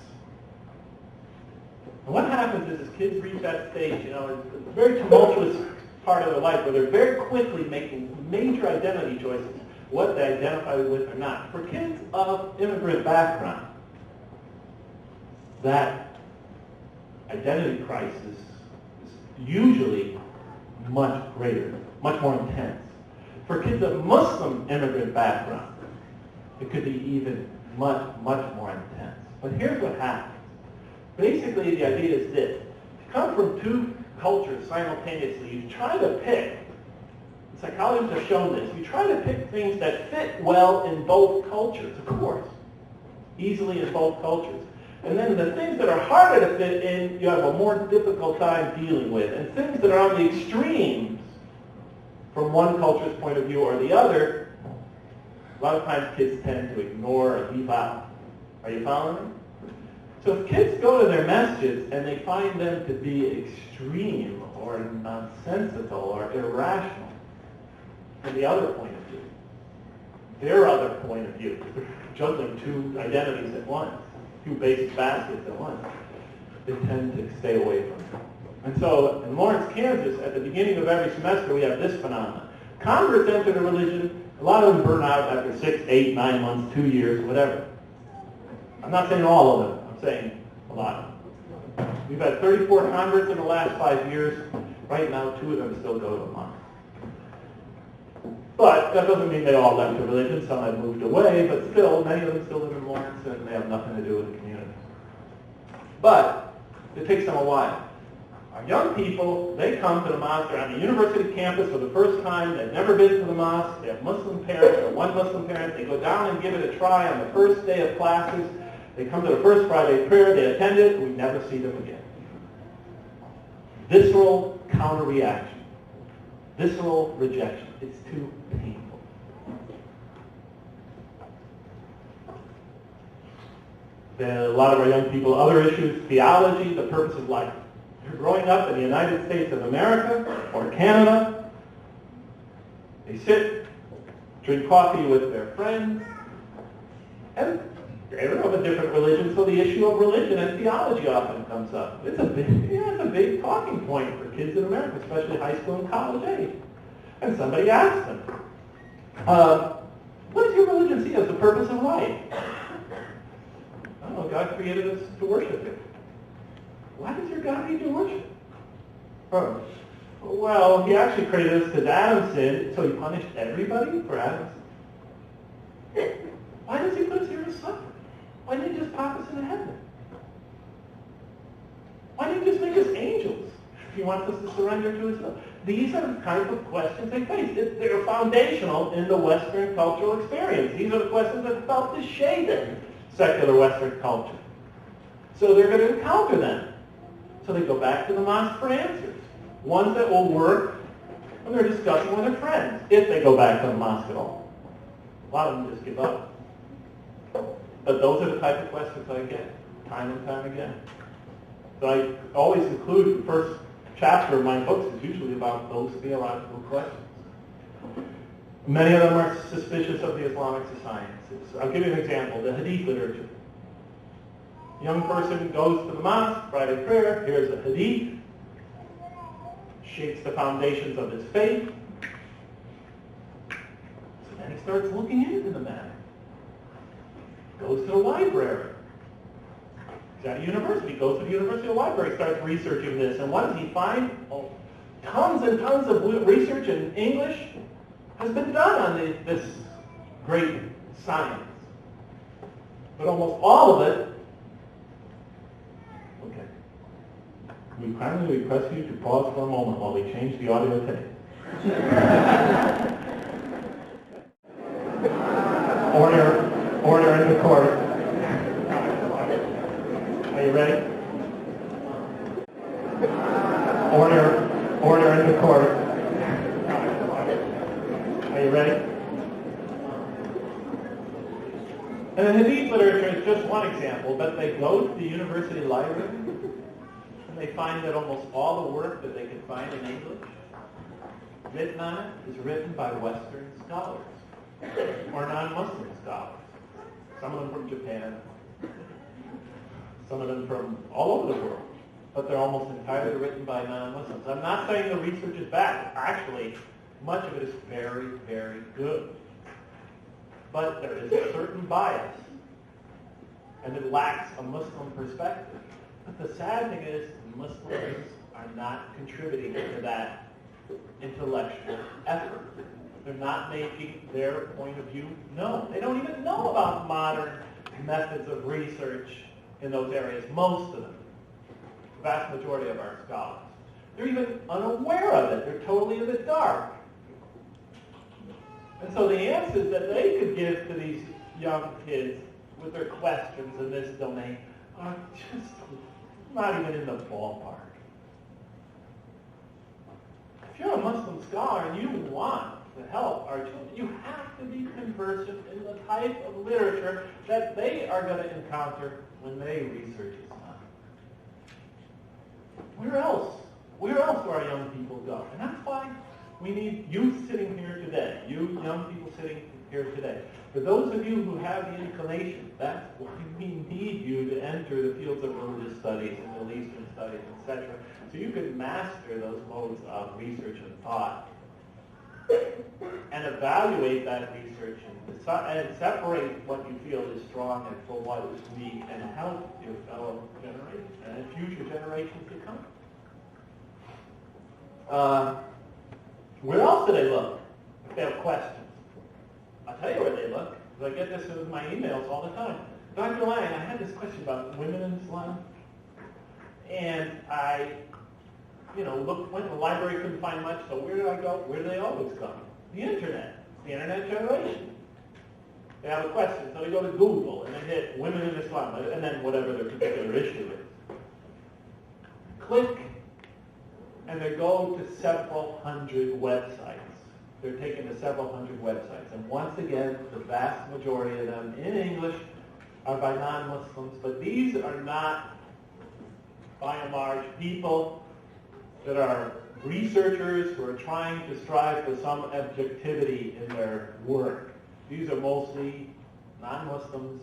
[SPEAKER 1] And what happens is as kids reach that stage, you know, it's a very tumultuous part of their life where they're very quickly making major identity choices, what they identify with or not. For kids of immigrant background, that identity crisis is usually much greater, much more intense. For kids of Muslim immigrant background, it could be even much, much more intense. But here's what happens. Basically, the idea is this. If you come from two cultures simultaneously, you try to pick, psychologists have shown this, you try to pick things that fit well in both cultures, of course, easily in both cultures. And then the things that are harder to fit in, you have a more difficult time dealing with. And things that are on the extremes from one culture's point of view or the other, a lot of times kids tend to ignore or leave out. Are you following me? So if kids go to their messages and they find them to be extreme or nonsensical or irrational from the other point of view, their other point of view, juggling two identities at once, two basic baskets at once, they tend to stay away from them. And so in Lawrence, Kansas, at the beginning of every semester, we have this phenomenon. Converts enter the religion. A lot of them burn out after 6, 8, 9 months, 2 years, whatever. I'm not saying all of them. I'm saying a lot of them. We've had 34 converts in the last 5 years. Right now, 2 of them still go to a mosque. But that doesn't mean they all left the religion. Some have moved away, but still, many of them still live in Lawrence, and they have nothing to do with the community. But it takes them a while. Our young people, they come to the mosque. They're on the university campus for the first time. They've never been to the mosque. They have Muslim parents or one Muslim parent. They go down and give it a try on the first day of classes. They come to the first Friday prayer. They attend it. We never see them again. Visceral counter-reaction. Visceral rejection. It's too painful. A lot of our young people, other issues, theology, the purpose of life. You're growing up in the United States of America or Canada. They sit, drink coffee with their friends, and they're of a different religion, so the issue of religion and theology often comes up. It's a big talking point for kids in America, especially high school and college age. And somebody asks them, what does your religion see as the purpose of life? I don't know, God created us to worship Him. Why does your God need to worship? Well, He actually created us because Adam sinned, so He punished everybody for Adam's sin. Why does He put us here to suffer? Why didn't He just pop us into heaven? Why didn't He just make us angels if He wants us to surrender to His will? These are the type of questions they face. They're foundational in the Western cultural experience. These are the questions that help to shape secular Western culture. So they're going to encounter them. So they go back to the mosque for answers. Ones that will work when they're discussing with their friends, if they go back to the mosque at all. A lot of them just give up. But those are the type of questions I get, time and time again. So I always include the first chapter of my books is usually about those theological questions. Many of them are suspicious of the Islamic sciences. I'll give you an example, the Hadith literature. A young person goes to the mosque, Friday prayer, here's a Hadith, shapes the foundations of his faith. So then he starts looking into the matter. Goes to the library. He's at a university, goes to the university library, starts researching this. And what does he find? Oh, tons and tons of research in English has been done on this great science. But almost all of it, okay. We kindly request you to pause for a moment while we change the audio tape. Order in the court. Are you ready? Order in the court. Are you ready? And the Hadith literature is just one example, but they go to the university library and they find that almost all the work that they can find in English written on it is written by Western scholars or non-Muslim scholars. Some of them from Japan, some of them from all over the world, but they're almost entirely written by non-Muslims. I'm not saying the research is bad. Actually, much of it is very, very good. But there is a certain bias, and it lacks a Muslim perspective. But the sad thing is, Muslims are not contributing to that intellectual effort. They're not making their point of view known. They don't even know about modern methods of research in those areas, most of them. The vast majority of our scholars. They're even unaware of it. They're totally in the dark. And so the answers that they could give to these young kids with their questions in this domain are just not even in the ballpark. If you're a Muslim scholar and you want to help our children, you have to be conversant in the type of literature that they are going to encounter when they research Islam. Where else do our young people go? And that's why we need youth sitting here today, you young people sitting here today. For those of you who have the inclination, that's why we need you to enter the fields of religious studies and Middle Eastern studies, etc., so you can master those modes of research and thought and evaluate that research and separate what you feel is strong and from what is weak and help your fellow generations and future generations to come. Where else do they look if they have questions? I'll tell you where they look, because I get this in my emails all the time. Dr. Lang, I had this question about women in Islam, and I went to the library, couldn't find much, so where did I go? Where do they always go? The internet. The internet generation. They have a question, so they go to Google, and they hit women in Islam, and then whatever their particular issue is. Click, and they go to several hundred websites. They're taken to several hundred websites. And once again, the vast majority of them in English are by non-Muslims, but these are not, by and large, people that are researchers who are trying to strive for some objectivity in their work. These are mostly non-Muslims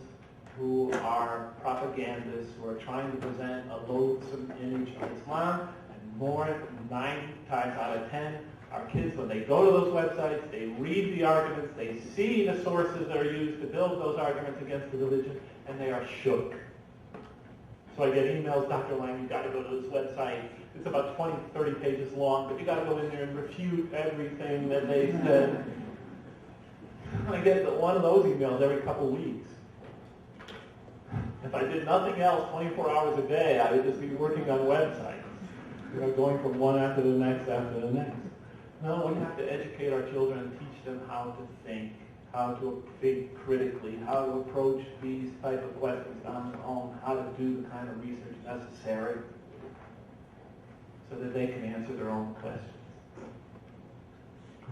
[SPEAKER 1] who are propagandists, who are trying to present a loathsome image of Islam, and more than 9 times out of 10, our kids, when they go to those websites, they read the arguments, they see the sources that are used to build those arguments against the religion, and they are shook. So I get emails, Dr. Lang, you got to go to this website. It's about 20, 30 pages long, but you got to go in there and refute everything that they said. I get one of those emails every couple of weeks. If I did nothing else 24 hours a day, I would just be working on websites, going from one after the next after the next. No, we have to educate our children and teach them how to think, how to think critically, how to approach these type of questions on their own, how to do the kind of research necessary so that they can answer their own questions.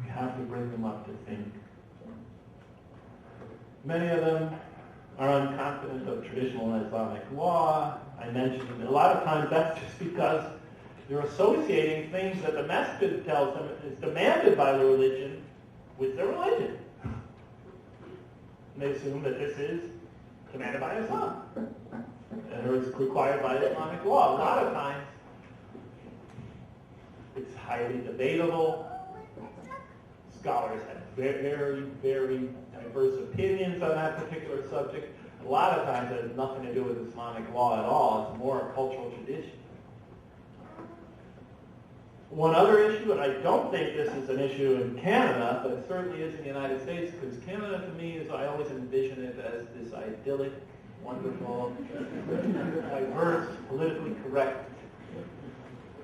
[SPEAKER 1] We have to bring them up to think. Many of them are unconfident of traditional Islamic law. I mentioned a lot of times that's just because they're associating things that the masjid tells them is demanded by the religion with their religion. And they assume that this is commanded by Islam, or it's required by Islamic law. A lot of times, it's highly debatable. Scholars have very, very diverse opinions on that particular subject. A lot of times it has nothing to do with Islamic law at all. It's more a cultural tradition. One other issue, and I don't think this is an issue in Canada, but it certainly is in the United States, because Canada to me is, I always envision it as this idyllic, wonderful, diverse, politically correct,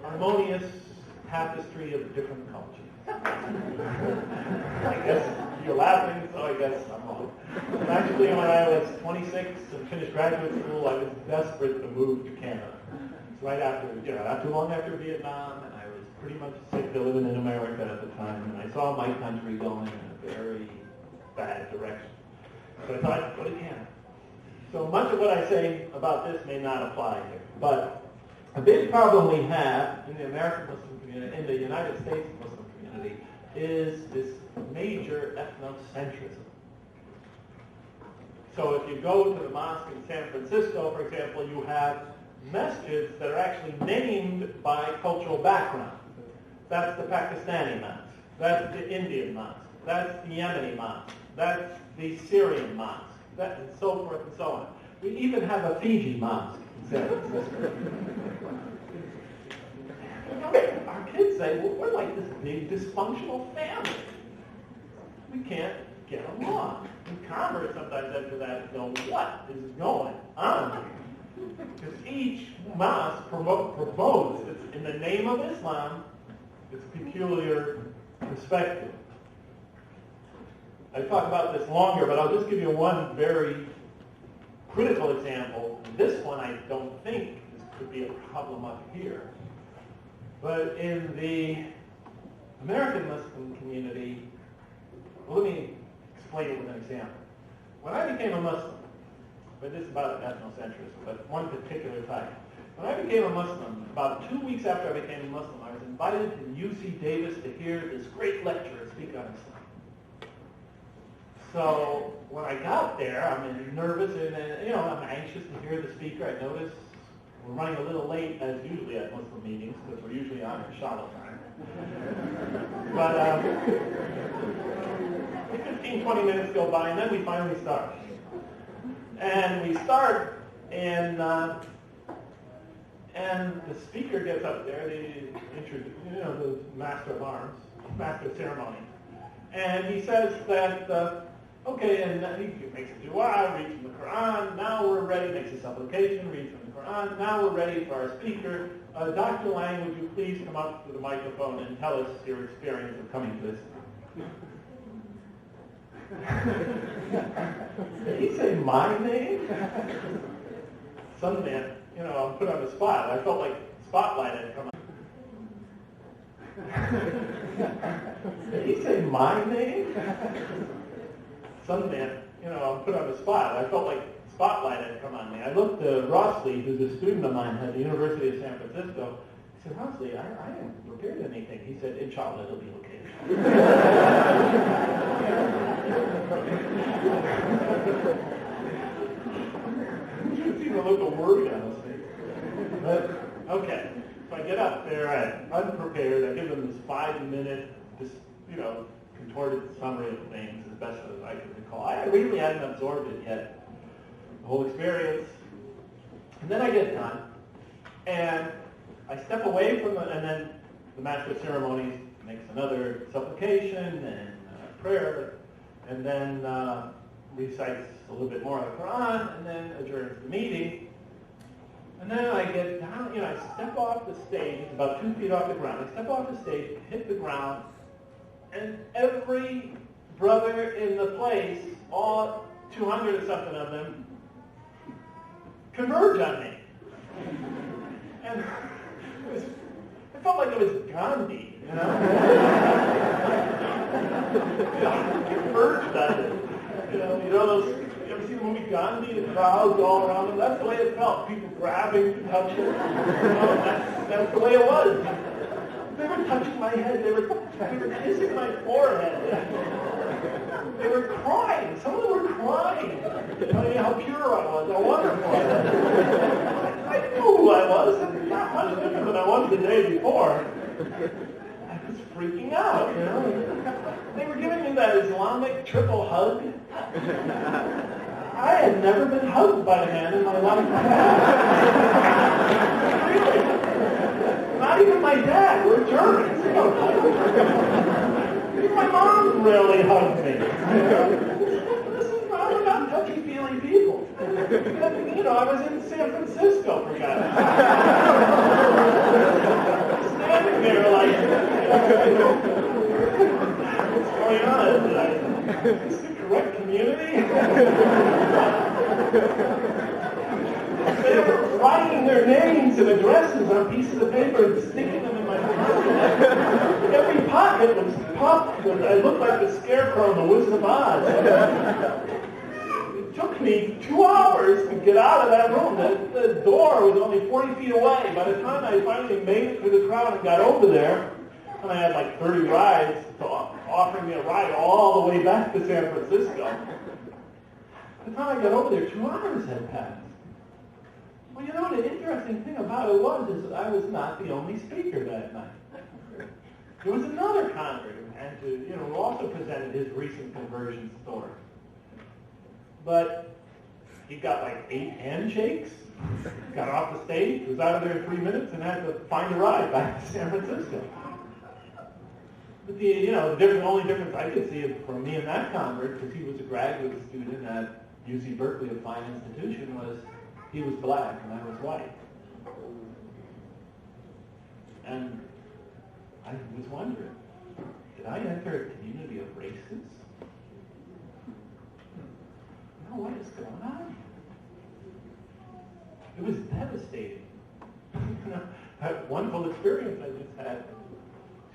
[SPEAKER 1] harmonious tapestry of different cultures. I guess you're laughing, so I guess I'm wrong. Actually, when I was 26 and finished graduate school, I was desperate to move to Canada. It's right after, not too long after Vietnam, and I was pretty much sick of living in America at the time, and I saw my country going in a very bad direction. So I thought, go to Canada. So much of what I say about this may not apply here, but A big problem we have in the American Muslim community, in the United States Muslim community, is this major ethnocentrism. So if you go to the mosque in San Francisco, for example, you have masjids that are actually named by cultural background. That's the Pakistani mosque. That's the Indian mosque. That's the Yemeni mosque. That's the Syrian mosque. That, and so forth and so on. We even have a Fiji mosque in San Francisco. Our kids say, well, we're like this big dysfunctional family. We can't get along. And converts sometimes after that go, what is going on here? Because each mosque promotes, it's in the name of Islam, its peculiar perspective. I talk about this longer, but I'll just give you one very critical example. This one I don't think could be a problem up here. But in the American Muslim community, well, let me explain it with an example. When I became a Muslim, but this is about ethnocentrism, but one particular type. When I became a Muslim, about 2 weeks after I became a Muslim, I was invited to UC Davis to hear this great lecturer speak on Islam. So when I got there, I'm nervous and I'm anxious to hear the speaker. I noticed we're running a little late, as usually at Muslim meetings, because we're usually on at Shalom time. But 15, 20 minutes go by, and then we finally start. And we start, and the speaker gets up there, they introduce, the master of arms, master of ceremony. And he says that, okay, and he makes a dua, reads from the Quran, now we're ready, makes a supplication, reads from the Quran, now we're ready for our speaker. Dr. Lang, would you please come up to the microphone and tell us your experience of coming to Islam? Did he say my name? Suddenly, I'm put on the spot. I felt like spotlight had come on. Did he say my name? Suddenly, I'm put on the spot. I felt like spotlight had come on me. I looked at Rossley, who's a student of mine at the University of San Francisco. I said, Rossley, I haven't prepared anything. He said, inshallah, it'll be okay. You should see the look of worry on his face. But, okay. So I get up there, I'm unprepared. I give them this 5-minute, contorted summary of things as best as I can recall. I really hadn't absorbed it yet, the whole experience. And then I get done, and I step away from and then the master of ceremonies makes another supplication and prayer, and then recites a little bit more of the Quran, and then adjourns the meeting. And then I get down, I step off the stage, it's about 2 feet off the ground. I step off the stage, hit the ground, and every brother in the place, all 200 or something of them, converge on me. And I felt like it was Gandhi, converged on me. You ever see the movie Gandhi? The crowds all around him. That's the way it felt. People grabbing, touching. That's the way it was. They were touching my head. They were kissing my forehead. They were crying. Some of them were crying. Telling me how pure I was, how wonderful I was. I knew who I was, and not much different than I was the day before. I was freaking out, They were giving me that Islamic triple hug. I had never been hugged by a man in my life. Really. Not even my dad. We're Germans. Even my mom rarely hugged me. This is not about touchy-feely people. I was in San Francisco, for God's sake. Standing there like, what's going on? Is this the correct community? They were writing their names and addresses on pieces of paper and sticking them in my pocket. Every pocket was puffed. I looked like the scarecrow in The Wizard of Oz. It took me 2 hours to get out of that room. The door was only 40 feet away. By the time I finally made it through the crowd and got over there, and I had like 30 rides offering me a ride all the way back to San Francisco. By the time I got over there, 2 hours had passed. Well, you know, the interesting thing about it is I was not the only speaker that night. There was another convert who also presented his recent conversion story. But he got like 8 handshakes, got off the stage, was out of there in 3 minutes, and had to find a ride back to San Francisco. But the only difference I could see from me and that convert, because he was a graduate student at UC Berkeley, a fine institution, was he was black and I was white. And I was wondering, did I enter a community of races? What is going on? It was devastating. That wonderful experience I just had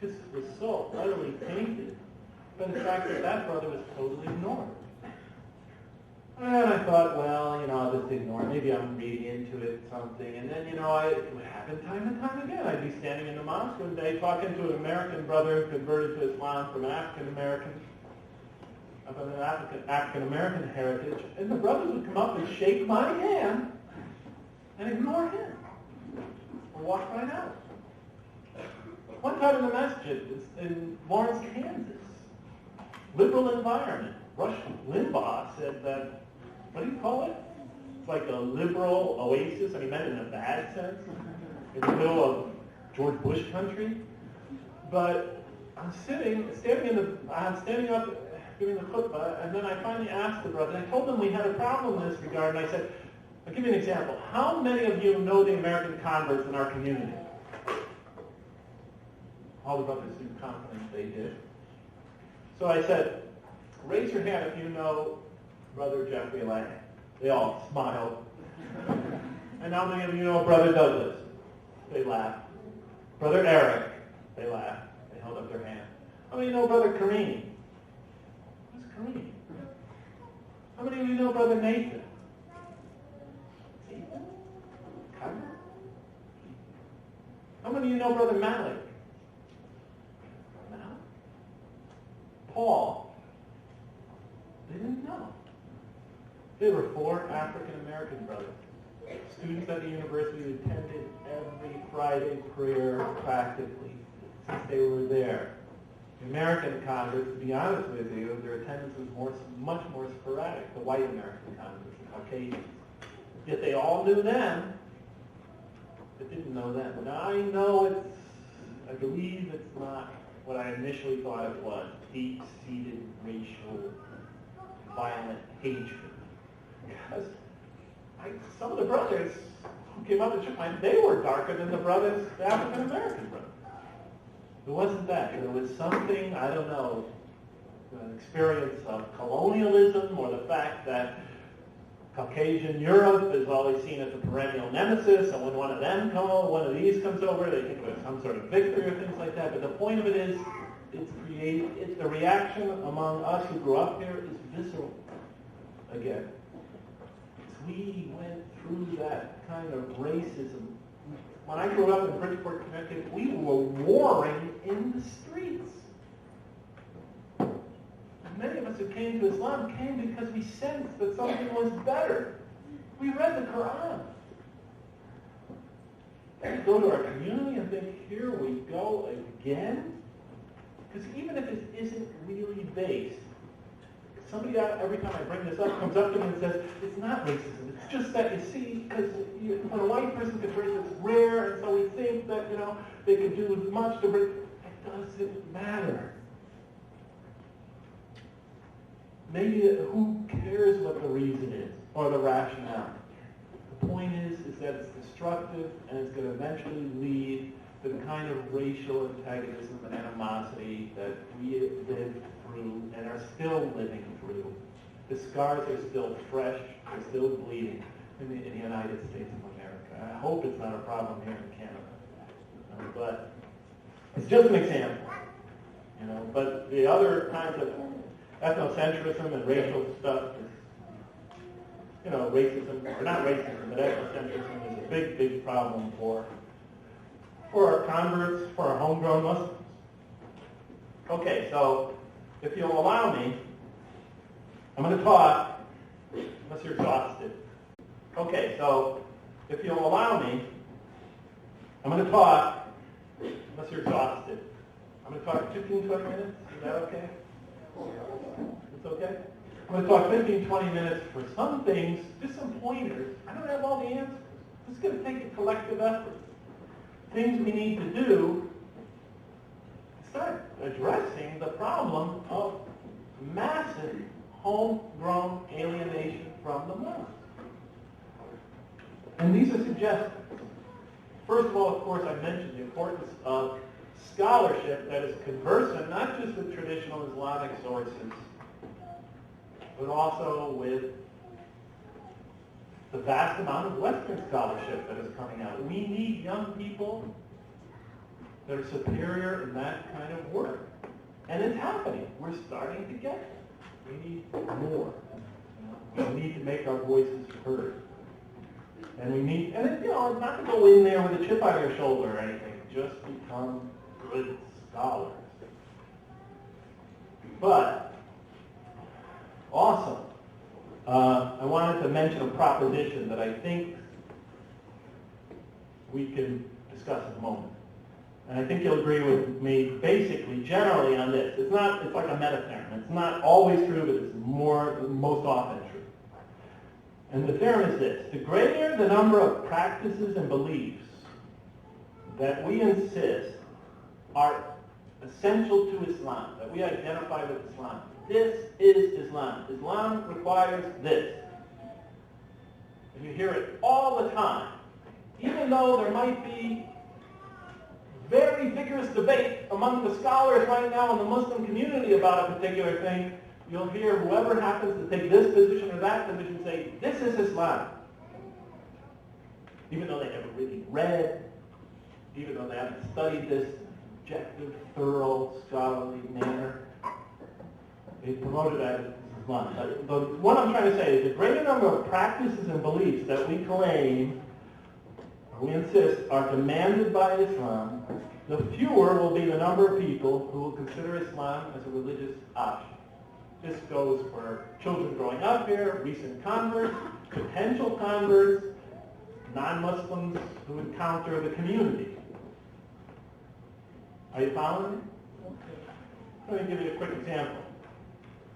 [SPEAKER 1] just was so utterly tainted by the fact that that brother was totally ignored. And I thought, well, I'll just ignore it. Maybe I'm reading into it something. And then, it would happen time and time again. I'd be standing in the mosque one day talking to an American brother who converted to Islam from an African-American heritage, and the brothers would come up and shake my hand and ignore him or walk right out. One time in the masjid in Lawrence, Kansas, liberal environment, Rush Limbaugh said that, what do you call it? It's like a liberal oasis, and he meant it in a bad sense, in the middle of George Bush country. But I'm standing up giving the khutbah, and then I finally asked the brother, I told them we had a problem in this regard, and I said, I'll give you an example. How many of you know the American converts in our community? All the brothers seemed confident they did. So I said, raise your hand if you know Brother Jeffrey Lang. They all smiled. And how many of you know Brother Douglas? They laughed. Brother Eric? They laughed. They held up their hand. How many know Brother Kareem? How many of you know Brother Nathan? Nathan? Kyler? How many of you know Brother Malik? Malik? Paul? They didn't know. There were 4 African-American brothers, students at the university who attended every Friday prayer practically since they were there. The American converts, to be honest with you, their attendance was much more sporadic, the white American converts, the Caucasians. Yet they all knew them, but didn't know them. Now I believe it's not what I initially thought it was, deep-seated racial, violent hatred. Because some of the brothers who came up and shook my hand, they were darker than the African-American brothers. It wasn't that. There was something, I don't know, an experience of colonialism or the fact that Caucasian Europe is always seen as a perennial nemesis, and when one of these comes over, they think of it as some sort of victory or things like that. But the point of it is, it's the reaction among us who grew up here is visceral. Again, we went through that kind of racism. When I grew up in Bridgeport, Connecticut, we were warring in the streets. And many of us who came to Islam came because we sensed that something was better. We read the Quran. And we go to our community and think, here we go again? Because even if it isn't really based, somebody, every time I bring this up, comes up to me and says, it's not racism. It's just that, you see, because when a white person converts, it's rare, and so we think that, they could do as much to bring. It doesn't matter. Maybe, who cares what the reason is, or the rationale? The point is that it's destructive, and it's going to eventually lead to the kind of racial antagonism and animosity that we lived through and are still living through. The scars are still fresh, they're still bleeding in the United States of America. I hope it's not a problem here in Canada. But it's just an example. But the other kinds of ethnocentrism and racial stuff racism, or not racism, but ethnocentrism is a big, big problem for our converts, for our homegrown Muslims. Okay, so if you'll allow me, I'm going to talk unless you're exhausted. Okay, so if you'll allow me, I'm going to talk unless you're exhausted. I'm going to talk 15, 20 minutes. Is that okay? It's okay? I'm going to talk 15, 20 minutes for some things, just some pointers. I don't have all the answers. It's going to take a collective effort. Things we need to do to start addressing the problem of massive homegrown alienation from the Muslims. And these are suggestions. First of all, of course, I mentioned the importance of scholarship that is conversant not just with traditional Islamic sources, but also with the vast amount of Western scholarship that is coming out. We need young people that are superior in that kind of work. And it's happening. We're starting to get it. We need more. We need to make our voices heard. And we need, not to go in there with a chip on your shoulder or anything. Just become good scholars. But, also, I wanted to mention a proposition that I think we can discuss in a moment. And I think you'll agree with me basically, generally on this. It's like a meta-theorem. It's not always true, but it's most often true. And the theorem is this: the greater the number of practices and beliefs that we insist are essential to Islam, that we identify with Islam. This is Islam. Islam requires this. And you hear it all the time. Even though there might be very vigorous debate among the scholars right now in the Muslim community about a particular thing, you'll hear whoever happens to take this position or that position say, this is Islam. Even though they never really read, even though they haven't studied this in an objective, thorough, scholarly manner, they promote it as Islam. But what I'm trying to say is the greater number of practices and beliefs that we claim, or we insist, are demanded by Islam, the fewer will be the number of people who will consider Islam as a religious option. This goes for children growing up here, recent converts, potential converts, non-Muslims who encounter the community. Are you following me? Let me give you a quick example.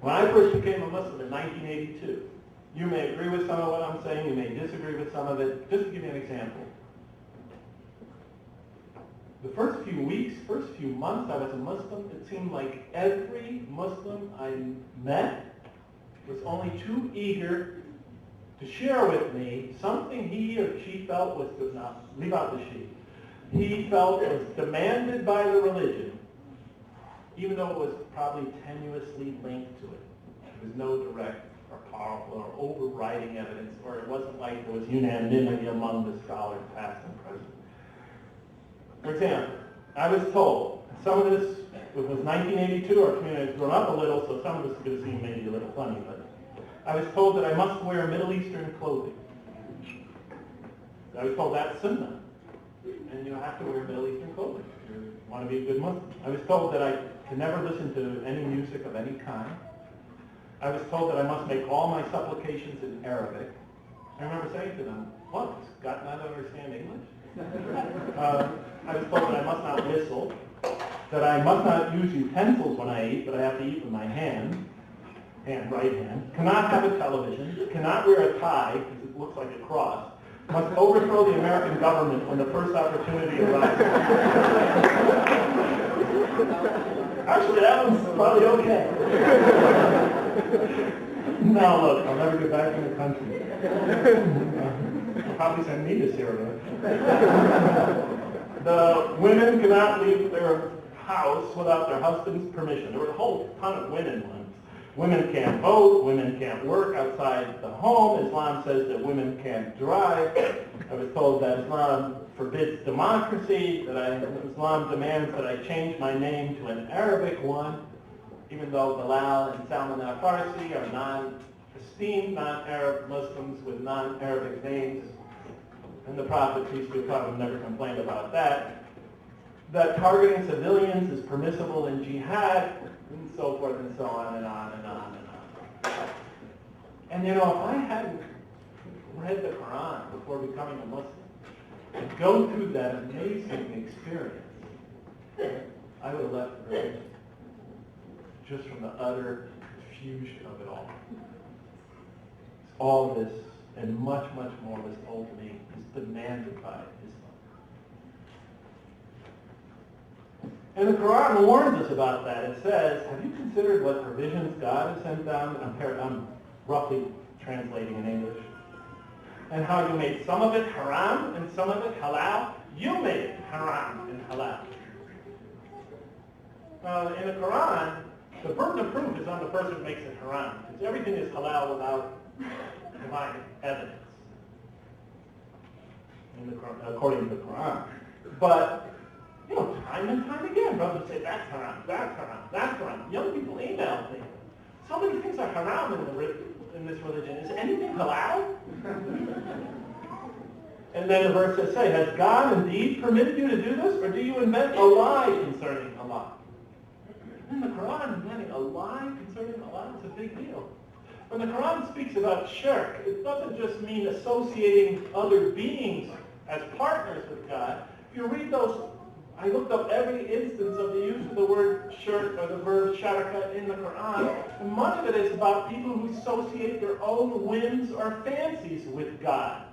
[SPEAKER 1] When I first became a Muslim in 1982, you may agree with some of what I'm saying, you may disagree with some of it. Just to give you an example. The first few weeks, first few months I was a Muslim, it seemed like every Muslim I met was only too eager to share with me something he or she felt was, leave out the she, he felt was demanded by the religion, even though it was probably tenuously linked to it. There was no direct or powerful or overriding evidence, or it wasn't like there was unanimity among the scholars, past and present. For example, I was told, some of this, it was 1982, our community has grown up a little, so some of this is going to seem maybe a little funny, but I was told that I must wear Middle Eastern clothing. I was told that's sunnah, and you have to wear Middle Eastern clothing if you want to be a good Muslim. I was told that I could never listen to any music of any kind. I was told that I must make all my supplications in Arabic. I remember saying to them, what, does God not understand English? I was told that I must not whistle, that I must not use utensils when I eat, but I have to eat with my right hand, cannot have a television, cannot wear a tie because it looks like a cross, must overthrow the American government when the first opportunity arrives. Actually, that one's probably okay. Now look, I'll never get back in the country. They'll probably send me to Syria. The women cannot leave their house without their husband's permission. There were a whole ton of women ones. Women can't vote, women can't work outside the home. Islam says that women can't drive. I was told that Islam forbids democracy, that Islam demands that I change my name to an Arabic one, even though Bilal and Salman al-Farsi are esteemed non-Arab Muslims with non-Arabic names, and the Prophet, peace be upon him, never complained about that, that targeting civilians is permissible in jihad, and so forth and so on and on and on and on. And you know, if I hadn't read the Quran before becoming a Muslim, and go through that amazing experience, I would have left religion just from the utter confusion of it all. All this and much, much more was told to me is demanded by Islam. And the Quran warns us about that. It says, have you considered what provisions God has sent down? I'm roughly translating in English. And how you made some of it haram and some of it halal? You made it haram and halal. In the Quran, the burden of proof is on the person who makes it haram, because everything is halal without divine evidence, according to the Quran. But, you know, time and time again, brothers say, that's haram, that's haram, that's haram. Young people email me. So many things are haram in this religion. Is anything halal? And then the verse says, has God indeed permitted you to do this, or do you invent a lie concerning Allah? In the Quran, inventing a lie concerning Allah is a big deal. When the Quran speaks about shirk, it doesn't just mean associating other beings as partners with God. If you read those, I looked up every instance of the use of the word shirk or the verb sharaka in the Quran, and much of it is about people who associate their own whims or fancies with God.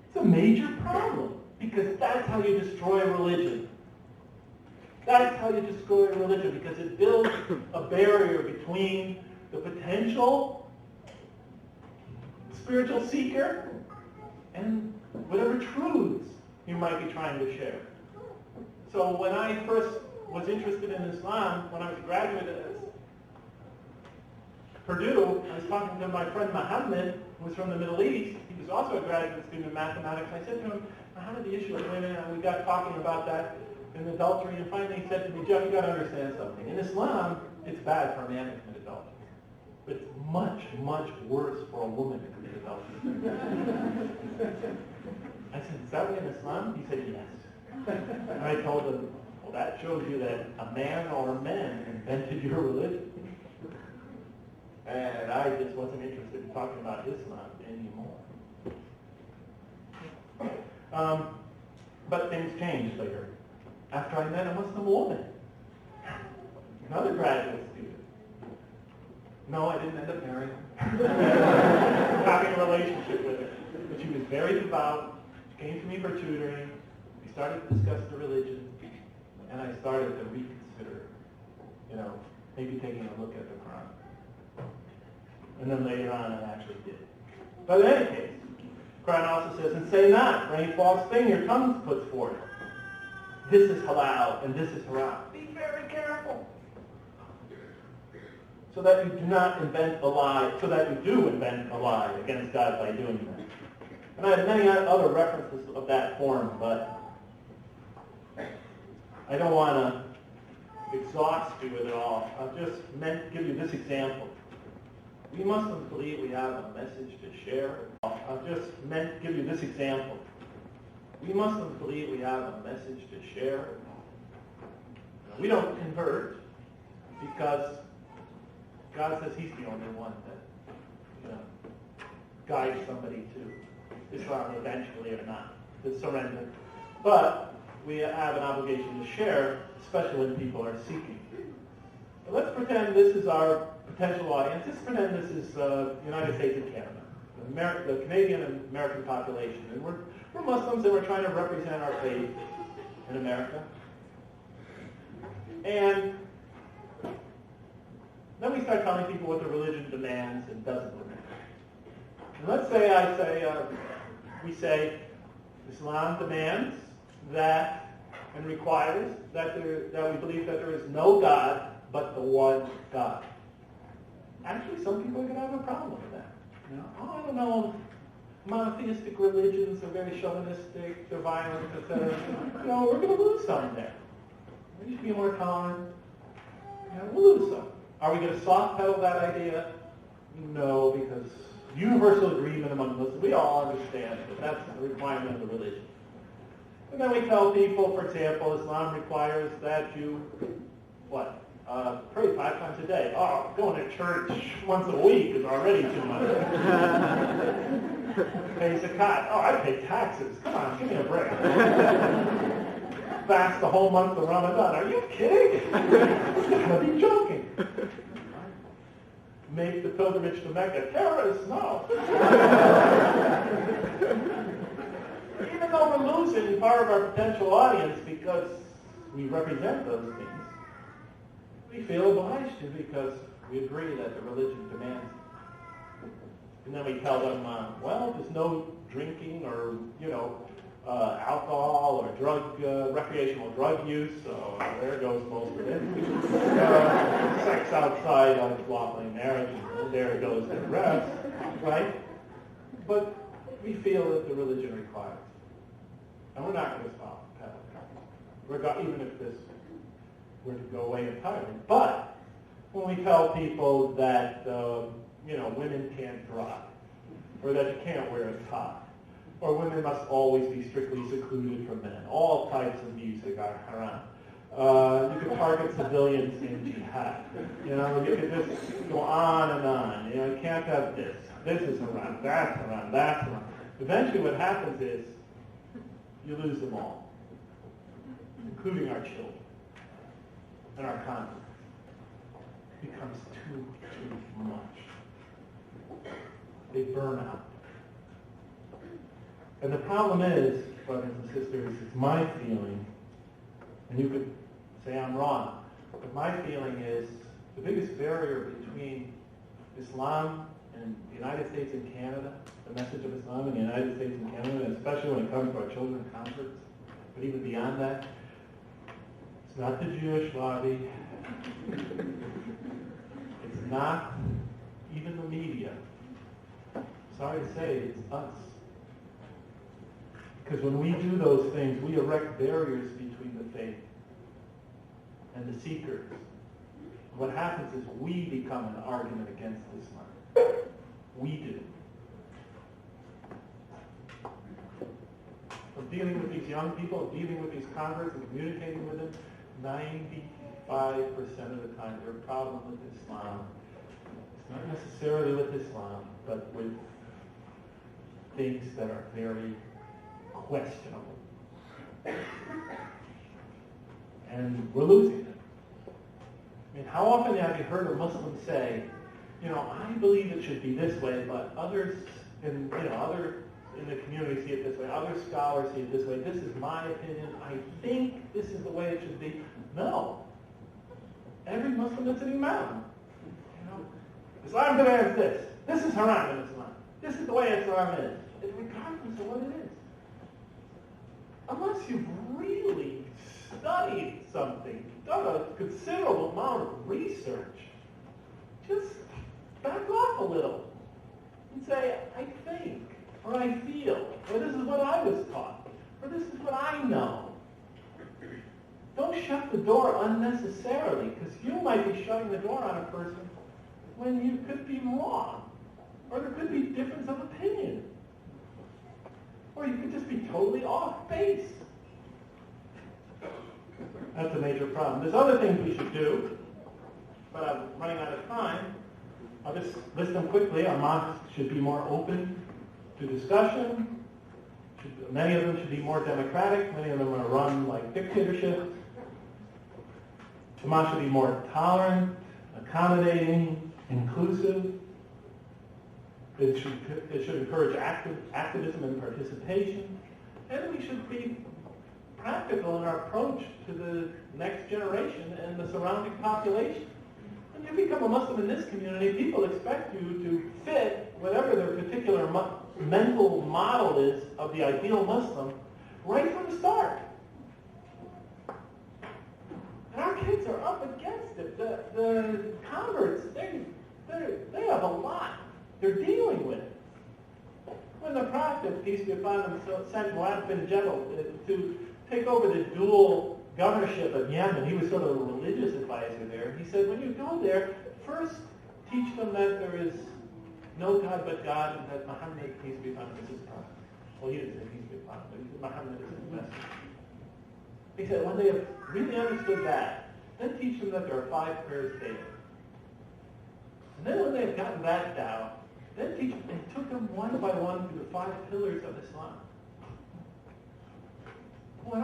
[SPEAKER 1] It's a major problem, because that's how you destroy religion. That's how you destroy religion, because it builds a barrier between the potential spiritual seeker and whatever truths you might be trying to share. So when I first was interested in Islam, when I was a graduate at Purdue, I was talking to my friend Muhammad, who was from the Middle East. He was also a graduate student in mathematics. I said to him, Muhammad, the issue of women, and we got talking about that in adultery, and finally he said to me, Jeff, you got to understand something. In Islam, it's bad for a man to commit adultery. But it's much, much worse for a woman to commit adultery. I said, is that in Islam? He said, yes. And I told him, well, that shows you that a man or men invented your religion. And I just wasn't interested in talking about Islam anymore. But things changed later. After I met a Muslim woman, another graduate student. No, I didn't end up marrying her. Having a relationship with her. But she was very devout. She came to me for tutoring. We started to discuss the religion. And I started to reconsider, maybe taking a look at the Quran. And then later on, I actually did. But in any case, the Quran also says, and say not for any false thing your tongue puts forth. This is halal and this is haram. Be very careful. So that you do not invent a lie, so that you do invent a lie against God by doing that. And I have many other references of that form, but I don't want to exhaust you with it all. I've just meant to give you this example. We Muslims believe we have a message to share. I've just meant to give you this example. We Muslims believe we have a message to share. We don't convert because God says He's the only one that guides somebody to Islam eventually or not, to surrender. But we have an obligation to share, especially when people are seeking. But let's pretend this is our potential audience. Let's pretend this is the United States and Canada, the Canadian and American population. And we're Muslims and we're trying to represent our faith in America. And then we start telling people what the religion demands and doesn't demand. And let's say we say Islam demands that and requires that we believe that there is no God but the one God. Actually, some people are going to have a problem with that. I don't know, monotheistic religions are very chauvinistic, they're violent, etc. We're going to lose some there. We need to be more tolerant. We'll lose some. Are we going to soft pedal that idea? No, because universal agreement among Muslims, we all understand that that's the requirement of the religion. And then we tell people, for example, Islam requires that you, pray 5 times a day. Oh, going to church once a week is already too much. Pay zakat. Oh, I pay taxes. Come on, give me a break. Fast the whole month of Ramadan. Are you kidding? You've got to be joking. Make the pilgrimage to Mecca. Terrorists, no. Even though we're losing part of our potential audience because we represent those things, we feel obliged to because we agree that the religion demands it. And then we tell them, there's no drinking or, alcohol or recreational drug use, so there goes most of it. Sex outside of lawful marriage, and there goes the rest, right? But we feel that the religion requires it. And we're not going to stop pedal, even if this were to go away entirely. But when we tell people that, women can't drive, or that you can't wear a tie, or women must always be strictly secluded from men, all types of music are haram. You could target civilians in jihad. You could just go on and on. You can't have this. This is haram, that's haram, that's haram. Eventually what happens is you lose them all, including our children and our confidence. It becomes too much. They burn out. And the problem is, brothers and sisters, it's my feeling, and you could say I'm wrong, but my feeling is the biggest barrier between Islam and the United States and Canada, the message of Islam in the United States and Canada, and especially when it comes to our children and converts, but even beyond that, it's not the Jewish lobby, it's not even the media. Sorry to say, it's us. Because when we do those things, we erect barriers between the faith and the seekers. What happens is we become an argument against Islam. We do. Of dealing with these young people, of dealing with these converts and communicating with them, 95% of the time their problem with Islam is not necessarily with Islam, but with things that are very questionable. And we're losing it. I mean, how often have you heard a Muslim say, I believe it should be this way, but others in the community see it this way, other scholars see it this way, this is my opinion, I think this is the way it should be. No. Every Muslim is an imam. Islam demands this. This is haram in Islam. This is the way Islam is. Regardless of what it is. Unless you've really studied something, done a considerable amount of research, just back off a little and say, I think, or I feel, or this is what I was taught, or this is what I know. Don't shut the door unnecessarily, because you might be shutting the door on a person when you could be wrong, or there could be difference of opinion. Or you could just be totally off base. That's a major problem. There's other things we should do, but I'm running out of time. I'll just list them quickly. Our mosques should be more open to discussion. Many of them should be more democratic. Many of them are run like dictatorships. The mosque should be more tolerant, accommodating, inclusive. It should encourage activism and participation. And we should be practical in our approach to the next generation and the surrounding population. When you become a Muslim in this community, people expect you to fit whatever their particular mental model is of the ideal Muslim right from the start. And our kids are up against it. The converts, they have a lot they're dealing with. When the Prophet, peace be upon him, sent Mu'adh bin Jabal to take over the dual governorship of Yemen, he was sort of a religious advisor. advisor there. He said, when you go there, first teach them that there is no God but God, and that Muhammad, peace be upon him, is his prophet. Well, he didn't say peace be upon him, but he said Muhammad is his message. He said, when they have really understood that, then teach them that there are 5 prayers daily. And then when they've gotten that down, then teach them, and took them one by one through the 5 pillars of Islam. When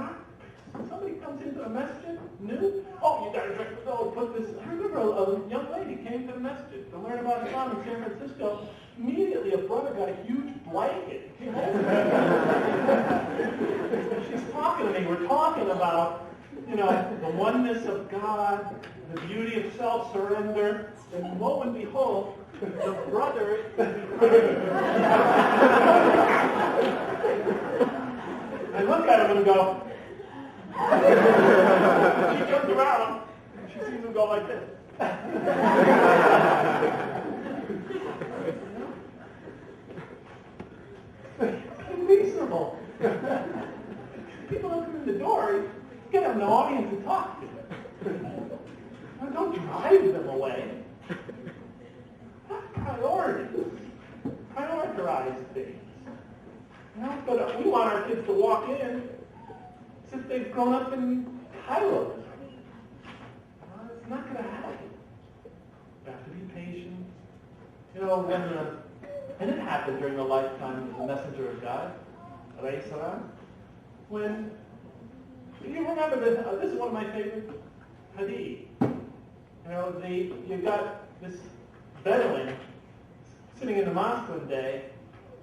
[SPEAKER 1] somebody comes into a masjid, new, oh, you got to drink the milk, put this. I remember a young lady came to the masjid to learn about Islam in San Francisco. Immediately, a brother got a huge blanket. She's talking to me. We're talking about, the oneness of God, the beauty of self-surrender, and lo and behold, the brother is crying. I look at him and go. She turns around, and she sees him go like this. Unreasonable. People open in the door, you get an audience to talk to. Don't drive them away. Priorities. Prioritize things. But we want our kids to walk in as if they've grown up in Cairo. It's not going to happen. You have to be patient. And it happened during the lifetime of the messenger of God, alayhi salam, when, you remember this is one of my favorite hadith. You've got this Bedouin sitting in the mosque one day,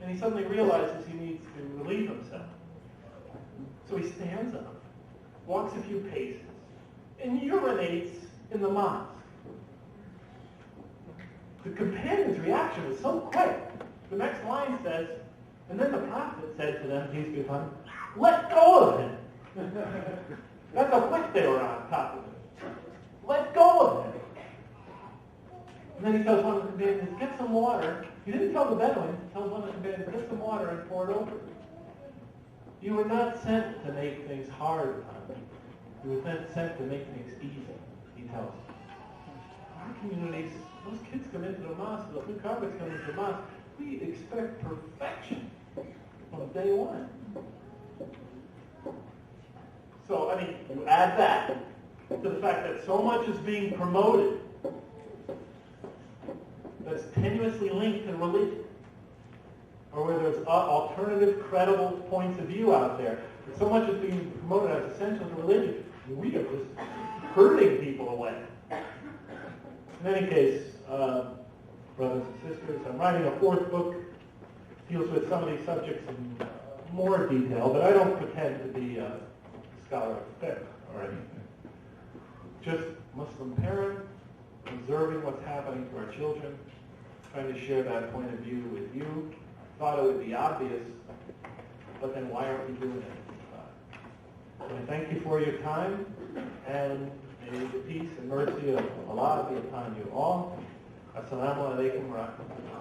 [SPEAKER 1] and he suddenly realizes he needs to relieve himself. So he stands up, walks a few paces, and urinates in the mosque. The companion's reaction was so quick. The next line says, and then the prophet said to them, peace be upon him, let go of him. That's how quick they were on top of it. Let go of him. And then he tells one of the companions, get some water. He didn't tell the Bedouin, he tells one of the companions, get some water and pour it over. You were not sent to make things hard upon them. You were sent to make things easy, he tells them. Our communities, those kids come into the mosque, the new converts come into the mosque, we expect perfection from day one. So, you add that to the fact that so much is being promoted that's tenuously linked to religion, or where there's alternative, credible points of view out there. But so much is being promoted as essential to religion. We are just hurting people away. In any case, brothers and sisters, I'm writing a 4th book. Deals with some of these subjects in more detail, but I don't pretend to be a scholar of fiqh or anything. Just Muslim parent, observing what's happening to our children, trying to share that point of view with you. Thought it would be obvious, but then why aren't we doing it? So I thank you for your time, and may the peace and mercy of Allah be upon you all. Assalamu alaikum wa rahmatullah.